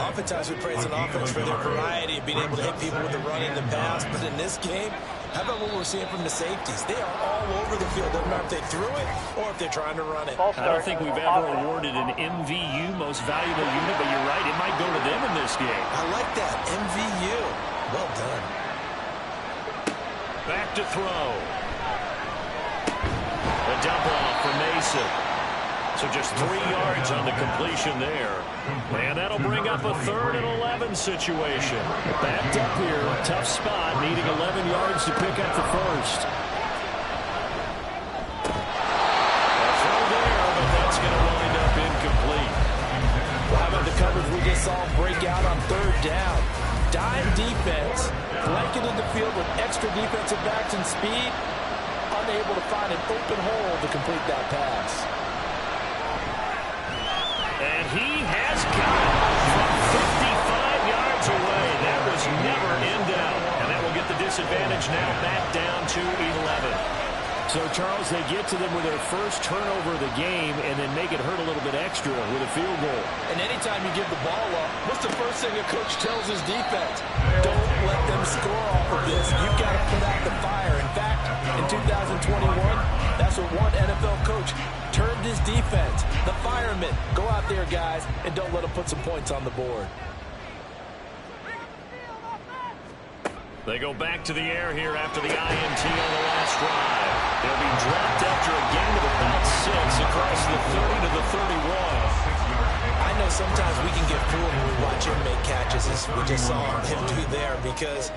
S4: Oftentimes we praise an offense for their variety of being able to hit people with the run in the pass. But in this game, how about what we're seeing from the safeties? They are all over the field. Doesn't matter if they threw it or if they're trying to run it.
S2: I don't think we've ever awarded an MVU, most valuable unit, but you're right. It might go to them in this game.
S4: I like that. MVU. Well done.
S3: Back to throw. A dump off for Mason. So just 3 yards on the completion there. And that'll bring up a 3rd and 11 situation.
S2: Backed up here, tough spot, needing 11 yards to pick up the first.
S3: A throw there, but that's going to wind up incomplete.
S4: Well, how about the coverage we just saw break out on 3rd down? Dime defense, blanketed the field with extra defensive backs and speed, unable to find an open hole to complete that pass.
S3: And he has got it from 55 yards away. That was never in doubt. And that will get the disadvantage now back down to 11.
S2: So, Charles, they get to them with their first turnover of the game and then make it hurt a little bit extra with a field goal.
S4: And anytime you give the ball up, what's the first thing a coach tells his defense? Don't let them score off of this. You've got to put out the fire. In fact, in 2021, that's what one NFL coach termed his defense. The firemen. Go out there, guys, and don't let them put some points on the board.
S3: They go back to the air here after the INT on the last drive. They'll be dropped after a gain of about 6 across the 30 to the 31.
S4: I know sometimes we can get fooled when we watch him make catches, as we just saw him do there, because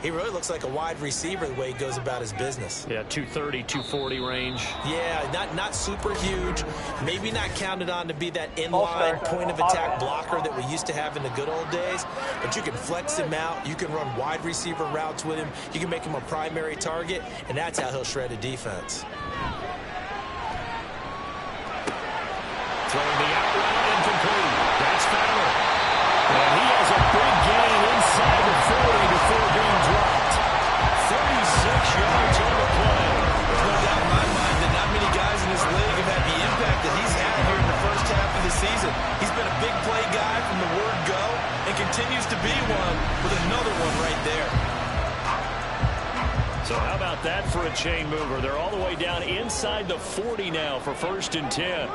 S4: he really looks like a wide receiver the way he goes about his business.
S3: Yeah, 230, 240 range.
S4: Yeah, not super huge. Maybe not counted on to be that inline point-of-attack blocker that we used to have in the good old days. But you can flex him out. You can run wide receiver routes with him. You can make him a primary target, and that's how he'll shred a defense.
S3: Throwing the out route incomplete. That's Fowler. And he has a big gain inside the 40 before being dropped. 36 yards on the play.
S4: There's no doubt in my mind that not many guys in this league have had the impact that he's had here in the first half of the season. He's been a big play guy from the word go and continues to be one with another one right there.
S3: So how about that for a chain mover? They're all the way down inside the 40 now for 1st and 10.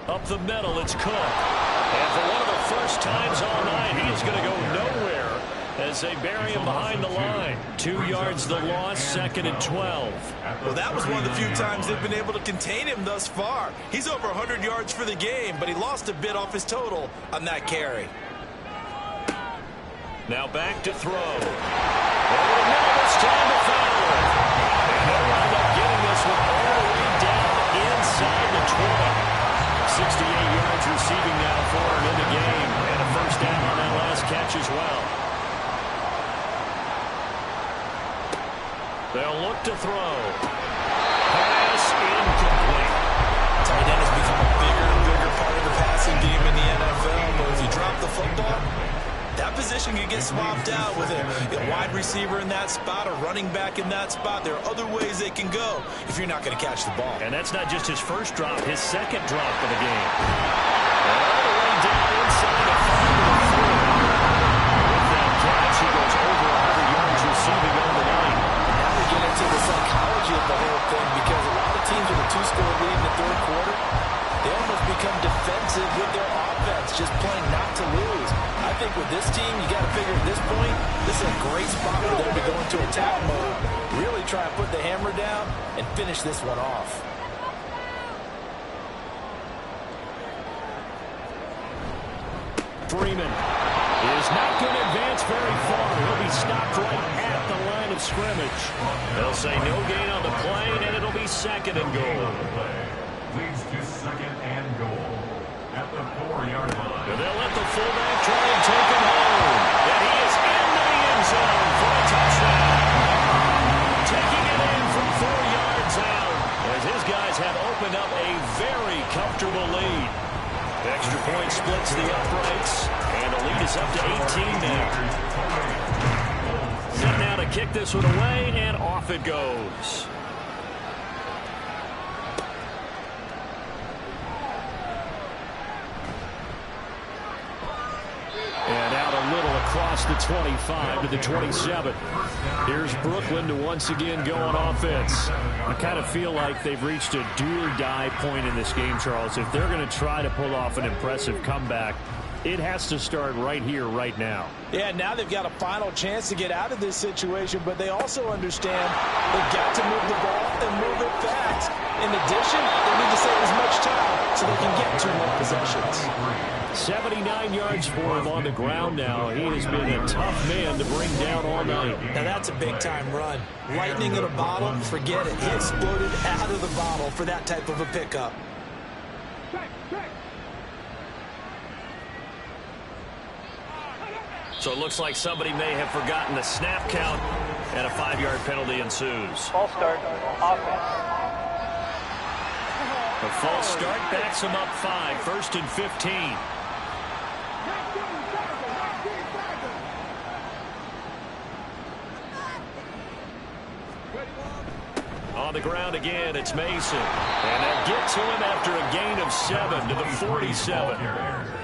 S3: Up the middle, it's Cook. And for one of the first times all night, he is going to go nowhere as they bury him behind the line. 2 yards the loss, 2nd and 12.
S4: Well, that was one of the few times they've been able to contain him thus far. He's over 100 yards for the game, but he lost a bit off his total on that carry.
S3: Now back to throw. Over the middle, it's time to Fowler. And they'll wind up getting this one all the way down inside the 20. 68 yards receiving now for him in the game. And a first down on that last catch as well. They'll look to throw. Pass incomplete.
S4: Tight end has become a bigger and bigger part of the passing game in the NFL. But if you drop the football, that position can get swapped out with a wide receiver in that spot, a running back in that spot. There are other ways they can go if you're not going to catch the ball.
S3: And that's not just his first drop, his second drop of the game. All the way down inside the 5 to the 4. With that catch, he goes over 100 yards receiving on the night.
S4: Now we get into the psychology of the whole thing, because a lot of teams with a 2-score lead in the 3rd quarter, they almost become defensive with their offense, just playing not to lose. I think with this team, you got to figure at this point, this is a great spot for them to go into attack mode, really try and put the hammer down and finish this one off.
S2: Freeman is not going to advance very far. He'll be stopped right at the line of scrimmage.
S3: They'll say no gain on the play, and it'll be 2nd and goal.
S6: Leads to 2nd and goal at the 4-yard line.
S3: And they'll let the fullback try and take him home. And he is into the end zone for a touchdown. Taking it in from 4 yards out, as his guys have opened up a very comfortable lead. Extra point splits the uprights, and the lead is up to 18 now. Set now to kick this one away, and off it goes.
S2: And out a little across the 25 to the 27. Here's Brooklyn to once again go on offense. I kind of feel like they've reached a do-or-die point in this game, Charles. If they're going to try to pull off an impressive comeback, it has to start right here, right now.
S4: Yeah, now they've got a final chance to get out of this situation, but they also understand they've got to move the ball and move it fast. In addition, they need to save as much time so they can get 2 more possessions.
S2: 79 yards for him on the ground now. He has been a tough man to bring down all night.
S4: Now that's a big-time run. Lightning in a bottle, forget it. He exploded out of the bottle for that type of a pickup.
S3: So it looks like somebody may have forgotten the snap count, and a 5-yard penalty ensues.
S5: False start, offense.
S2: The false start backs him up 5, 1st and 15. On the ground again, it's Mason. And they'll get to him after a gain of 7 to the 47.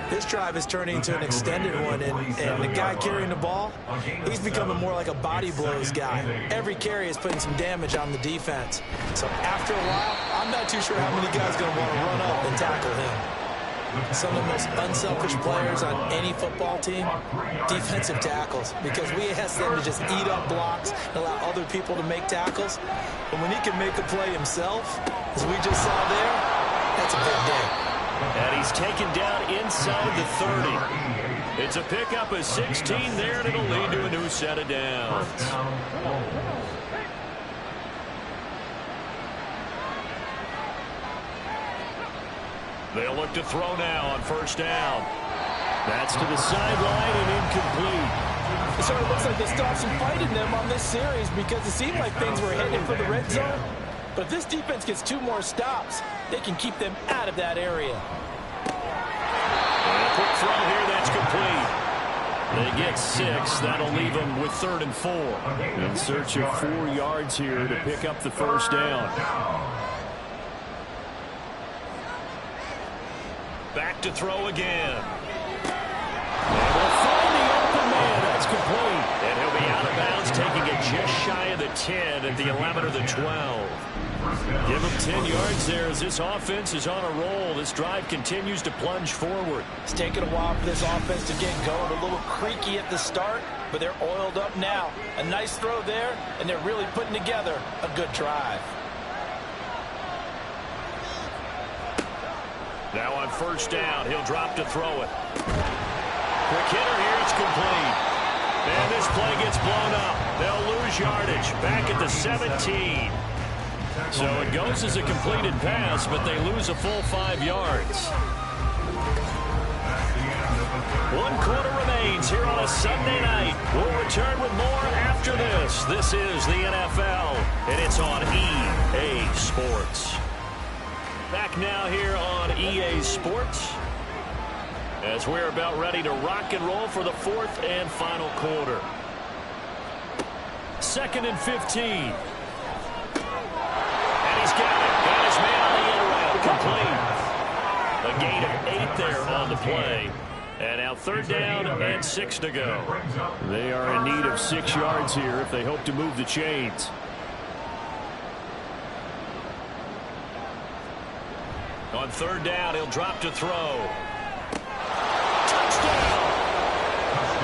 S4: This drive is turning into an extended one, and the guy carrying the ball, he's becoming more like a body blows guy. Every carry is putting some damage on the defense. So after a while, I'm not too sure how many guys are going to want to run up and tackle him. Some of the most unselfish players on any football team, defensive tackles, because we ask them to just eat up blocks and allow other people to make tackles. But when he can make a play himself, as we just saw there, that's a big day.
S2: And he's taken down inside the 30. It's a pickup of 16 there, and it'll lead to a new set of downs. They'll look to throw now on 1st down. That's to the sideline and incomplete.
S4: So it looks like they still have some fight in them on this series because it seemed like things were headed for the red zone. But if this defense gets 2 more stops, they can keep them out of that area.
S2: And a quick throw here, that's complete. They get 6. That'll leave them with 3rd and 4. In search of 4 yards here to pick up the 1st down. Back to throw again. And they'll find the open man. That's complete. And he'll be out of bounds, taking it just shy of the 10 at the 11 or the 12. Give him 10 yards there as this offense is on a roll. This drive continues to plunge forward.
S4: It's taken a while for this offense to get going. A little creaky at the start, but they're oiled up now. A nice throw there, and they're really putting together a good drive.
S2: Now on 1st down, he'll drop to throw it. Quick hitter here, it's complete. And this play gets blown up. They'll lose yardage back at the 17. So it goes as a completed pass, but they lose a full 5 yards. 1 quarter remains here on a Sunday night. We'll return with more after this. This is the NFL, and it's on EA Sports. Back now here on EA Sports as we're about ready to rock and roll for the 4th and final quarter. 2nd and 15. He's got it. Got his man on the end route. Complete. A gain of 8 there on the play. And now 3rd down and 6 to go. They are in need of 6 yards here if they hope to move the chains. On 3rd down, he'll drop to throw. Touchdown!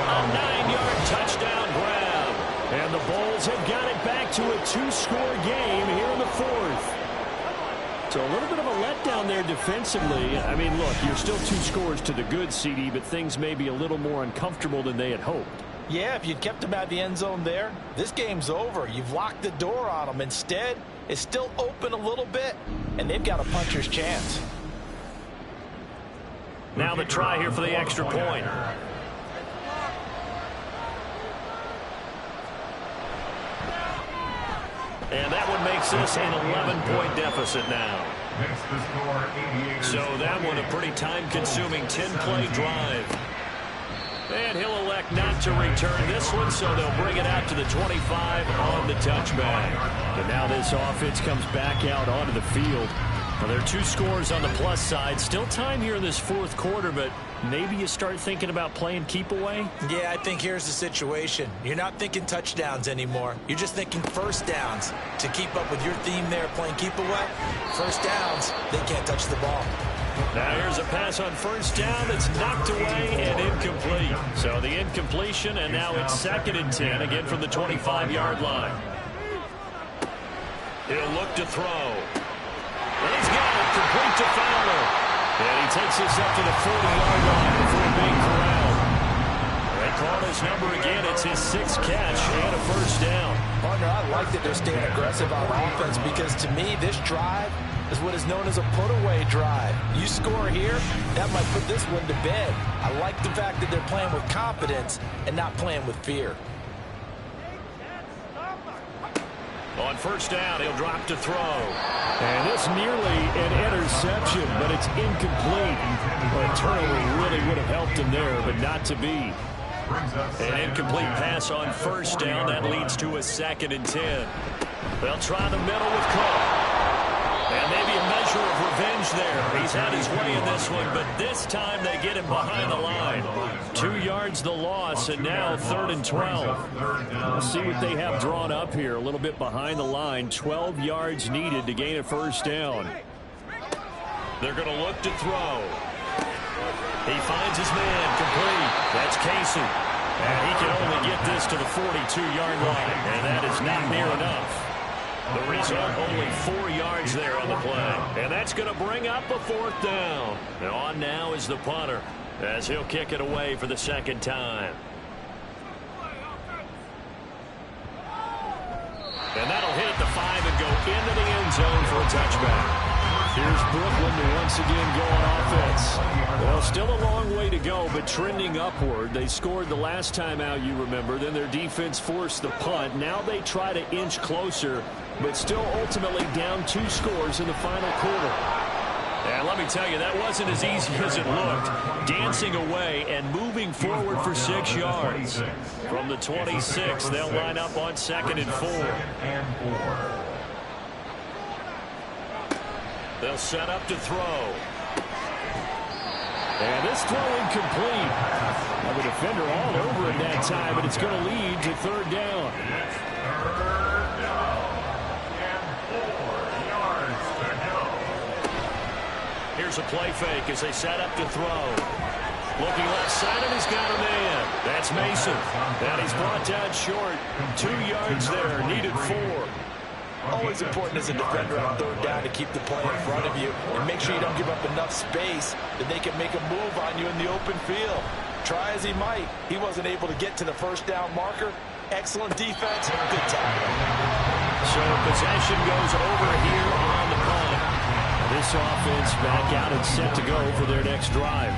S2: A 9-yard touchdown grab. And the Bulls have got it back to a 2-score game here in the 4th. So a little bit of a letdown there defensively. I mean, look, you're still 2 scores to the good, CD, but things may be a little more uncomfortable than they had hoped.
S4: Yeah, if you'd kept them out of the end zone there, this game's over. You've locked the door on them. Instead, it's still open a little bit, and they've got a puncher's chance.
S2: Now the try here for the extra point. And that one makes this an 11-point deficit now. So that one a pretty time-consuming 10-play drive. And he'll elect not to return this one, so they'll bring it out to the 25 on the touchback. And now this offense comes back out onto the field. Well, there are 2 scores on the plus side. Still time here in this 4th quarter, but maybe you start thinking about playing keep away?
S4: Yeah, I think here's the situation. You're not thinking touchdowns anymore. You're just thinking 1st downs. To keep up with your theme there, playing keep away, 1st downs, they can't touch the ball.
S2: Now here's a pass on first down that's knocked away and incomplete. So the incompletion, and now it's 2nd and 10, again from the 25-yard line. He'll look to throw. And he's got it, complete to Fowler. And he takes this up to the 40-yard line before being corralled. They call his number again. It's his 6th catch and a first down.
S4: Partner, I like that they're staying aggressive on offense because to me, this drive is what is known as a put-away drive. You score here, that might put this one to bed. I like the fact that they're playing with confidence and not playing with fear.
S2: On first down, he'll drop to throw. And this nearly an interception, but it's incomplete. A turnover really would have helped him there, but not to be. An incomplete pass on first down. That leads to a 2nd and 10. They'll try the middle with Cook. And maybe a measure of revenge there. He's had his way in this one, but this time they get him behind the line. 2 yards the loss, and now 3rd and 12. Let's see what they have drawn up here. A little bit behind the line. 12 yards needed to gain a first down. They're going to look to throw. He finds his man complete. That's Casey. And he can only get this to the 42-yard line, and that is not near enough. The result, only 4 yards there on the play. And that's going to bring up a 4th down. And on now is the punter as he'll kick it away for the 2nd time. And that'll hit at the 5 and go into the end zone for a touchback. Here's Brooklyn to once again go on offense. Well, still a long way to go, but trending upward. They scored the last time out, you remember. Then their defense forced the punt. Now they try to inch closer, but still ultimately down 2 scores in the final quarter. And let me tell you, that wasn't as easy as it looked. Dancing away and moving forward for 6 yards. From the 26, they'll line up on 2nd and 4. They'll set up to throw. And this throw incomplete. Now the defender all over it that time, but it's going to lead to 3rd down. Here's a play fake as they set up to throw. Looking left side, and he's got a man. That's Mason. And he's brought down short. 2 yards there, needed 4.
S4: Always important as a defender on 3rd down to keep the play in front of you and make sure you don't give up enough space that they can make a move on you in the open field. Try as he might, he wasn't able to get to the 1st down marker. Excellent defense, good tackle.
S2: So possession goes over here on the punt. This offense back out and set to go for their next drive.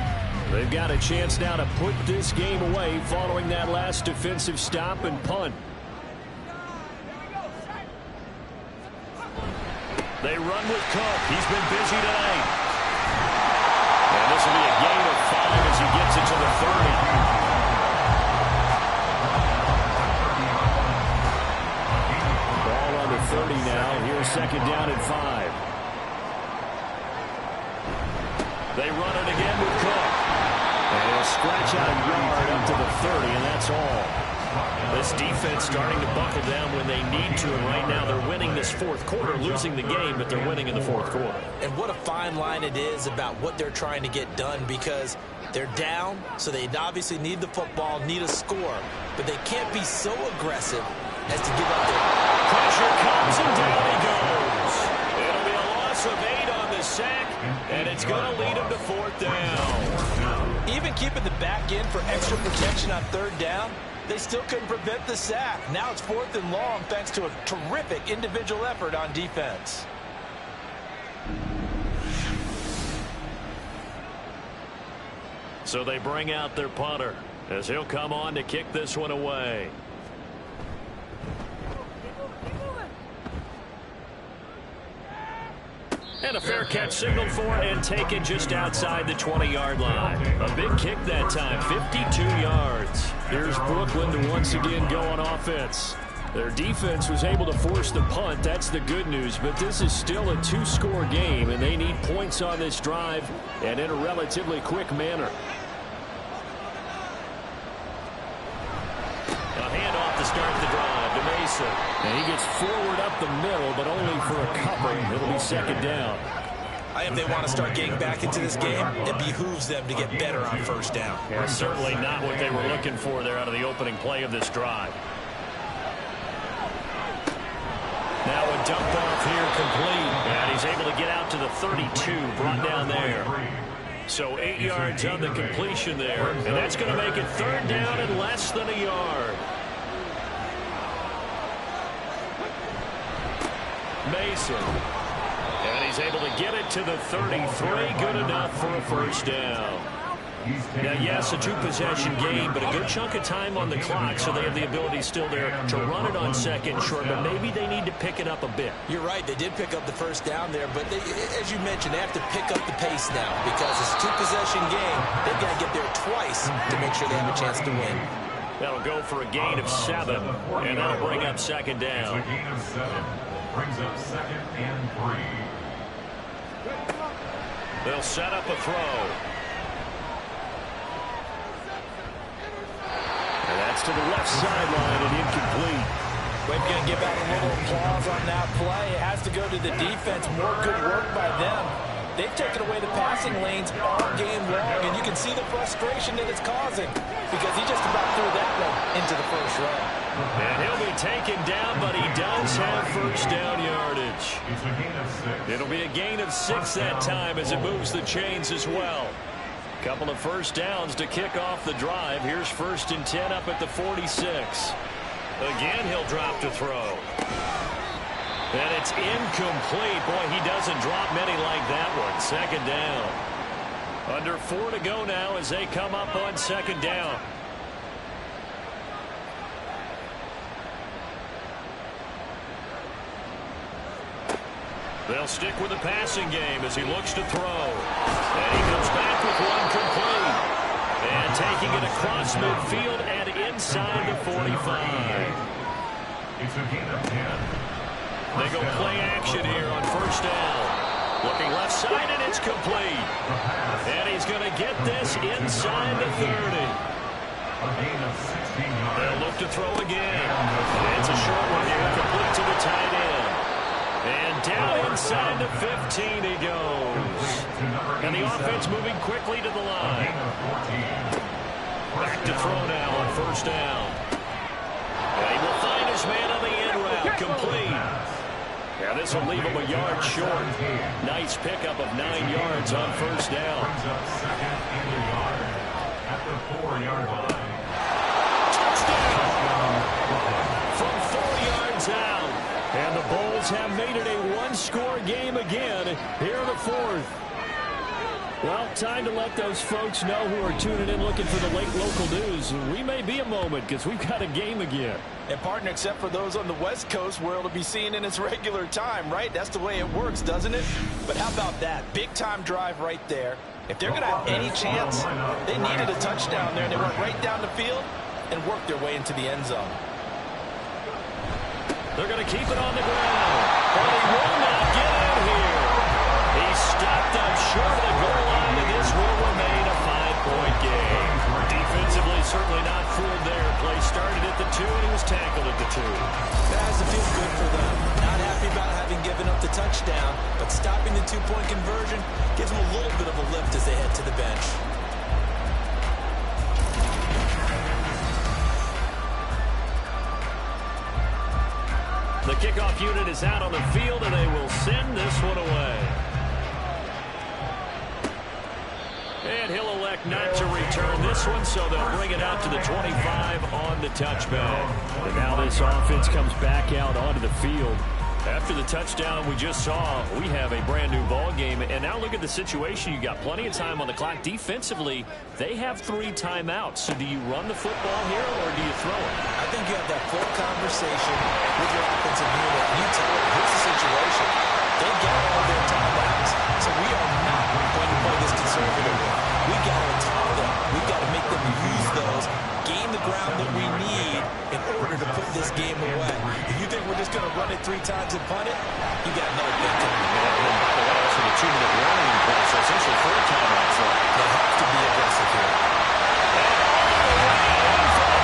S2: They've got a chance now to put this game away following that last defensive stop and punt. They run with Cook. He's been busy tonight. And this will be a gain of 5 as he gets it to the 30. Ball on the 30 now. Here's 2nd down and 5. They run it again with Cook. And he'll scratch out a yard up to the 30, and that's all. This defense starting to buckle down when they need to, and right now they're winning this 4th quarter, losing the game, but they're winning in the 4th quarter.
S4: And what a fine line it is about what they're trying to get done, because they're down, so they obviously need the football, need a score, but they can't be so aggressive as to give up their
S2: pressure comes, and down he goes. It'll be a loss of 8 on the sack, and it's going to lead them to 4th down.
S4: Even keeping the back end for extra protection on 3rd down, they still couldn't prevent the sack. Now it's 4th and long thanks to a terrific individual effort on defense.
S2: So they bring out their punter as he'll come on to kick this one away. And a fair catch signaled for and taken just outside the 20-yard line. A big kick that time, 52 yards. Here's Brooklyn to once again go on offense. Their defense was able to force the punt. That's the good news, but this is still a 2-score game, and they need points on this drive and in a relatively quick manner. A handoff to start the drive to Mason. And he gets forward up the middle, but only for a couple. It'll be 2nd down.
S4: If they want to start getting back into this game, it behooves them to get better on first down.
S3: Yeah, certainly not what they were looking for there out of the opening play of this drive. Now a dump off here complete. And he's able to get out to the 32, brought down there. So 8 yards on the completion there. And that's going to make it third down and less than a yard. Mason. And he's able to get it to the 33. Good enough for a first down. Now, yes, a two-possession game, but a good chunk of time on the clock, so they have the ability still there to run it on second short, but maybe they need to pick it up a bit.
S4: You're right. They did pick up the first down there, but as you mentioned, they have to pick up the pace now because it's a two-possession game. They've got to get there twice to make sure they have a chance to win.
S3: That'll go for a gain of 7, and that'll bring up second down.
S6: It's a gain of 7. Brings up second and 3.
S3: They'll set up a throw. And that's to the left sideline and incomplete.
S4: We're going to give out a little applause on that play. It has to go to the defense. More good work by them. They've taken away the passing lanes all game long, and you can see the frustration that it's causing because he just about threw that one into the first row.
S3: And he'll be taken down, but he does have first down yardage.
S6: It's a gain of 6.
S3: It'll be a gain of 6 that time as it moves the chains as well. Couple of first downs to kick off the drive. Here's 1st and 10 up at the 46. Again, he'll drop to throw. And it's incomplete. Boy, he doesn't drop many like that one. Second down. Under 4 to go now as they come up on second down. They'll stick with the passing game as he looks to throw. And he comes back with one complete. And taking it across midfield and inside the 45.
S6: It's a gain of 10.
S3: They go play action here on first down. Looking left side, and it's complete. And he's going to get this inside the 30.
S6: A gain of 16 yards.
S3: They'll look to throw again. It's a short one here, complete to the tight end. And down inside the 15 he goes. And the offense moving quickly to the line. Back to throw now on first down. And he will find his man on the end route, complete. Yeah, this will leave him a yard short. Nice pickup of 9 yards on first down.
S6: Brings up second and a yard at the 4-yard line.
S3: Touchdown! From 4 yards out. And the Bulls have made it a one-score game again here in the 4th. Well, time to let those folks know who are tuning in looking for the late local news. We may be a moment because we've got a game again.
S4: And partner, except for those on the West Coast where it'll be seen in its regular time, right? That's the way it works, doesn't it? But how about that? Big-time drive right there. If they're going to have any chance, they needed a touchdown there. They went right down the field and worked their way into the end zone.
S3: They're going to keep it on the ground. But he will not get out here. He's stopped up short of the goal line, and this will remain a 5-point game. Defensively, certainly not fooled there. Play started at the 2, and he was tackled at the 2.
S4: That has to feel good for them. Not happy about having given up the touchdown, but stopping the 2-point conversion gives them a little bit of a lift as they head to the bench.
S3: The kickoff unit is out on the field, and they will send this one away. And he'll elect not to return this one, so they'll bring it out to the 25 on the touchback. And now this offense comes back out onto the field. After the touchdown we just saw, we have a brand new ball game. And now look at the situation. You got plenty of time on the clock. Defensively, they have 3 timeouts. So do you run the football here or do you throw it?
S4: I think you have that full conversation with your offensive unit. You tell them, here's the situation. They've got all their timeouts. So we are not going to play this conservatively. We've got to tell them. We've got to make them use those, gain the ground that we need in order to put this game away. If you think we're just going to run it 3 times and punt it, you got another big coming.
S3: Also, the 2-minute warning process, essentially 4 timeouts. So
S4: they have to be aggressive here.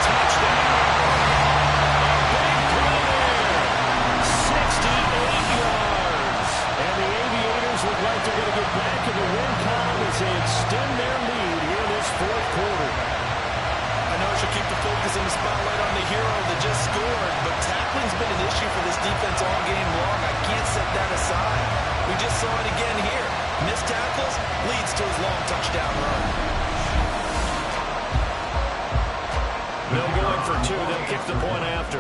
S3: Touchdown. Big play there. 68 yards. And the Aviators look like they're going to get answer. They'll kick the point after.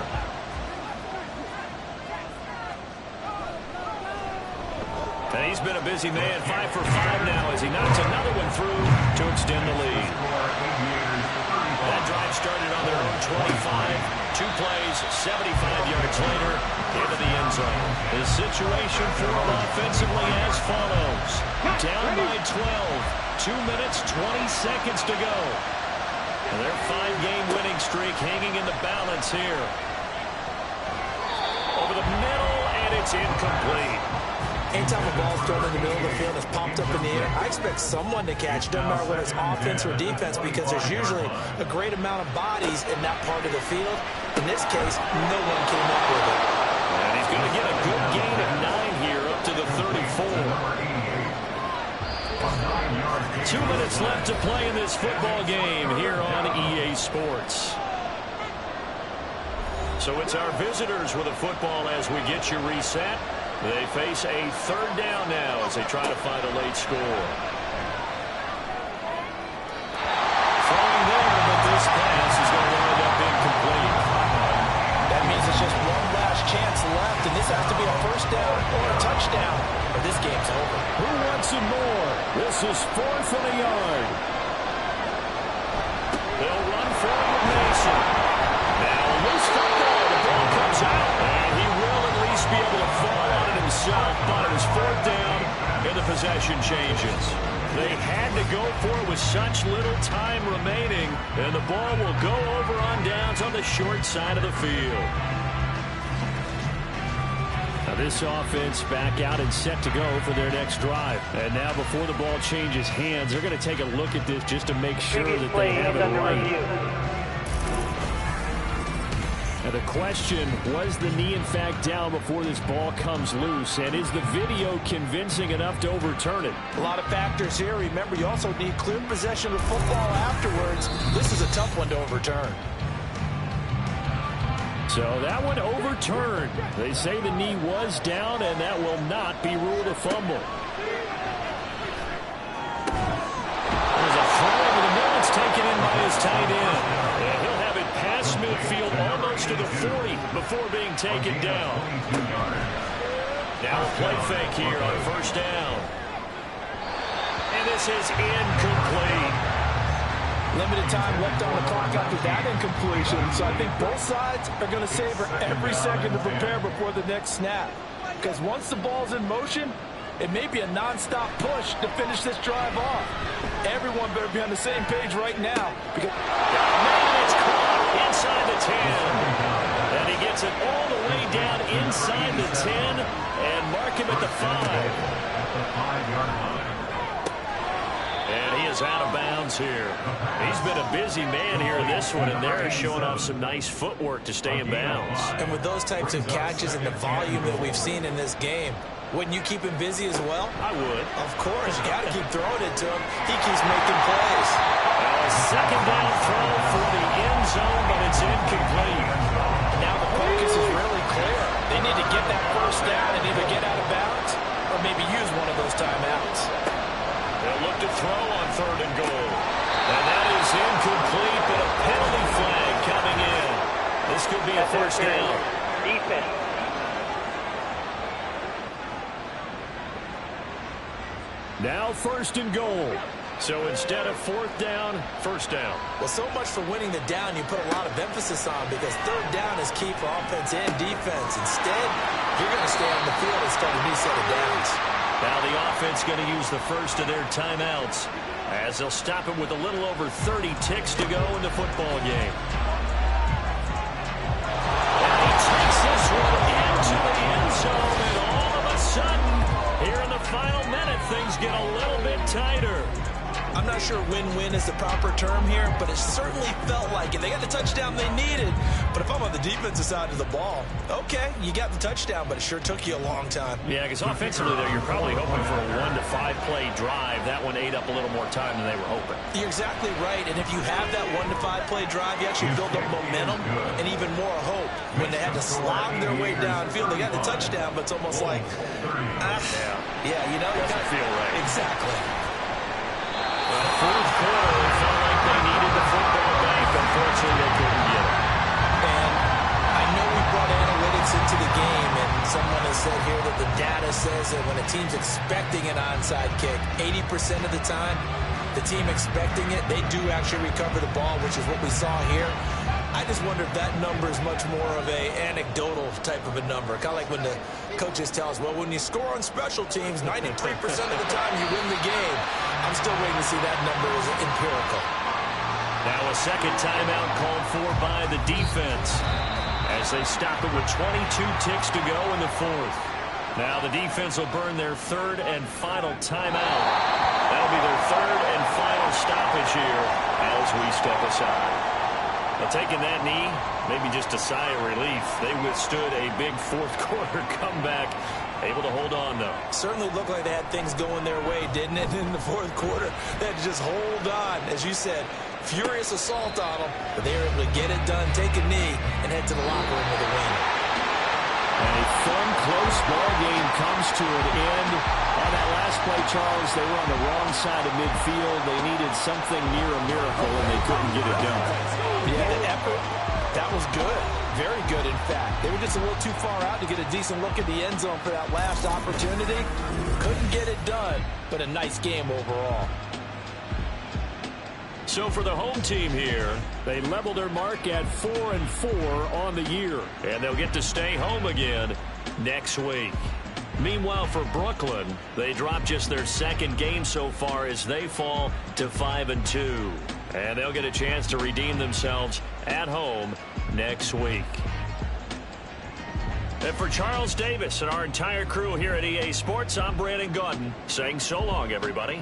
S3: And he's been a busy man, 5 for 5 now as he knocks another one through to extend the lead. That drive started on their own 25. 2 plays, 75 yards later, into the end zone. The situation for them offensively as follows. Down by 12. 2 minutes, 20 seconds to go. And their 5-game winning streak hanging in the balance here. Over the middle, and it's incomplete.
S4: Anytime a ball's thrown in the middle of the field, it's popped up in the air, I expect someone to catch. Doesn't matter whether it's offense or defense, because there's usually a great amount of bodies in that part of the field. In this case, no one came up with it.
S3: And he's going to get a good gain of 9 here, up to the 34. 2 minutes left to play in this football game here on EA Sports. So it's our visitors with a football as we get you reset. They face a 3rd down now as they try to find a late score. Throwing there, but this pass is going to wind up incomplete.
S4: That means it's just one last chance left, and this has to be a 1st down or a touchdown, or this game's over.
S2: Who wants it more? This is 4th and a yard.
S3: They'll run for it with Mason. Now loose football. The ball comes out, and he will at least be able to fall on it himself, but it was 4th down, and the possession changes. They had to go for it with such little time remaining, and the ball will go over on downs on the short side of the field.
S2: Now this offense back out and set to go for their next drive. And now before the ball changes hands, they're going to take a look at this just to make sure that they have it right. Now the question, was the knee in fact down before this ball comes loose? And is the video convincing enough to overturn it?
S4: A lot of factors here. Remember, you also need clear possession of football afterwards. This is a tough one to overturn.
S2: So that one overturned. They say the knee was down, and that will not be ruled a fumble.
S3: There's a throw over the middle. It's taken in by his tight end. And he'll have it past midfield almost to the 40 before being taken down. Now a play fake here on 1st down. And this is incomplete.
S4: Limited time left on the clock after that incompletion, so I think both sides are going to savor every second to prepare before the next snap. Because once the ball's in motion, it may be a non-stop push to finish this drive off. Everyone better be on the same page right now. Because
S3: It's caught inside the 10. And he gets it all the way down inside the 10 and mark him at the 5. And he is out of bounds here. He's been a busy man here in this one, and they're showing off some nice footwork to stay in bounds.
S4: And with those types of catches and the volume that we've seen in this game, wouldn't you keep him busy as well?
S3: I would.
S4: Of course. You got to keep throwing it to him. He keeps making plays.
S3: A 2nd down throw for the end zone, but it's incomplete.
S4: Now the focus is really clear. They need to get that 1st down and either get out of bounds or maybe use one of those timeouts.
S3: They'll look to throw on 3rd and goal. And that is incomplete, but a penalty flag coming in. This could be a 1st down.
S5: Defense.
S2: Now 1st and goal.
S3: So instead of 4th down, 1st down.
S4: Well, so much for winning the down you put a lot of emphasis on, because 3rd down is key for offense and defense. Instead, you're going to stay on the field and start a new set of downs.
S3: Now the offense going to use the first of their timeouts as they'll stop it with a little over 30 ticks to go in the football game. And he takes this one into the end zone, and all of a sudden, here in the final minute, things get a little bit tighter.
S4: I'm not sure win-win is the proper term here, but it certainly felt like it. They got the touchdown they needed, but if I'm on the defensive side of the ball, okay, you got the touchdown, but it sure took you a long time.
S3: Yeah, because offensively there, you're probably hoping for a 1 to 5 play drive. That one ate up a little more time than they were hoping.
S4: You're exactly right, and if you have that 1 to 5 play drive, you actually build up momentum and even more hope. When they had to slog their way downfield, they got the touchdown, but it's almost like, yeah, you know,
S3: Doesn't feel right.
S4: Exactly.
S3: Fourth quarter, it felt like they needed the football back. Unfortunately, they couldn't get it.
S4: says that when a team's expecting an onside kick, 80% of the time, the team expecting it, they do actually recover the ball, which is what we saw here. I just wonder if that number is much more of a anecdotal type of a number. Kind of like when the coaches tell us, well, when you score on special teams, 93% of the time you win the game. I'm still waiting to see that number as empirical.
S3: Now a second timeout called for by the defense as they stop it with 22 ticks to go in the fourth. Now the defense will burn their third and final timeout. That'll be their third and final stoppage here as we step aside. Well, taking that knee, maybe just a sigh of relief. They withstood a big fourth quarter comeback, able to hold on, though.
S4: Certainly looked like they had things going their way, didn't it, in the fourth quarter? They had to just hold on. As you said, furious assault on them, but they were able to get it done, take a knee, and head to the locker room with a win.
S2: And a fun, close ball game comes to an end. On that last play, Charles, they were on the wrong side of midfield. They needed something near a miracle, and they couldn't get it done.
S4: Yeah, the effort, that was good. Very good, in fact. They were just a little too far out to get a decent look at the end zone for that last opportunity. Couldn't get it done, but a nice game overall.
S3: So for the home team here,
S2: They level their mark at 4-4 on the year.
S3: and they'll get to stay home again next week. Meanwhile, for Brooklyn, they dropped just their second game so far as they fall to 5-2. And they'll get a chance to redeem themselves at home next week. And for Charles Davis and our entire crew here at EA Sports, I'm Brandon Gaudin saying so long, everybody.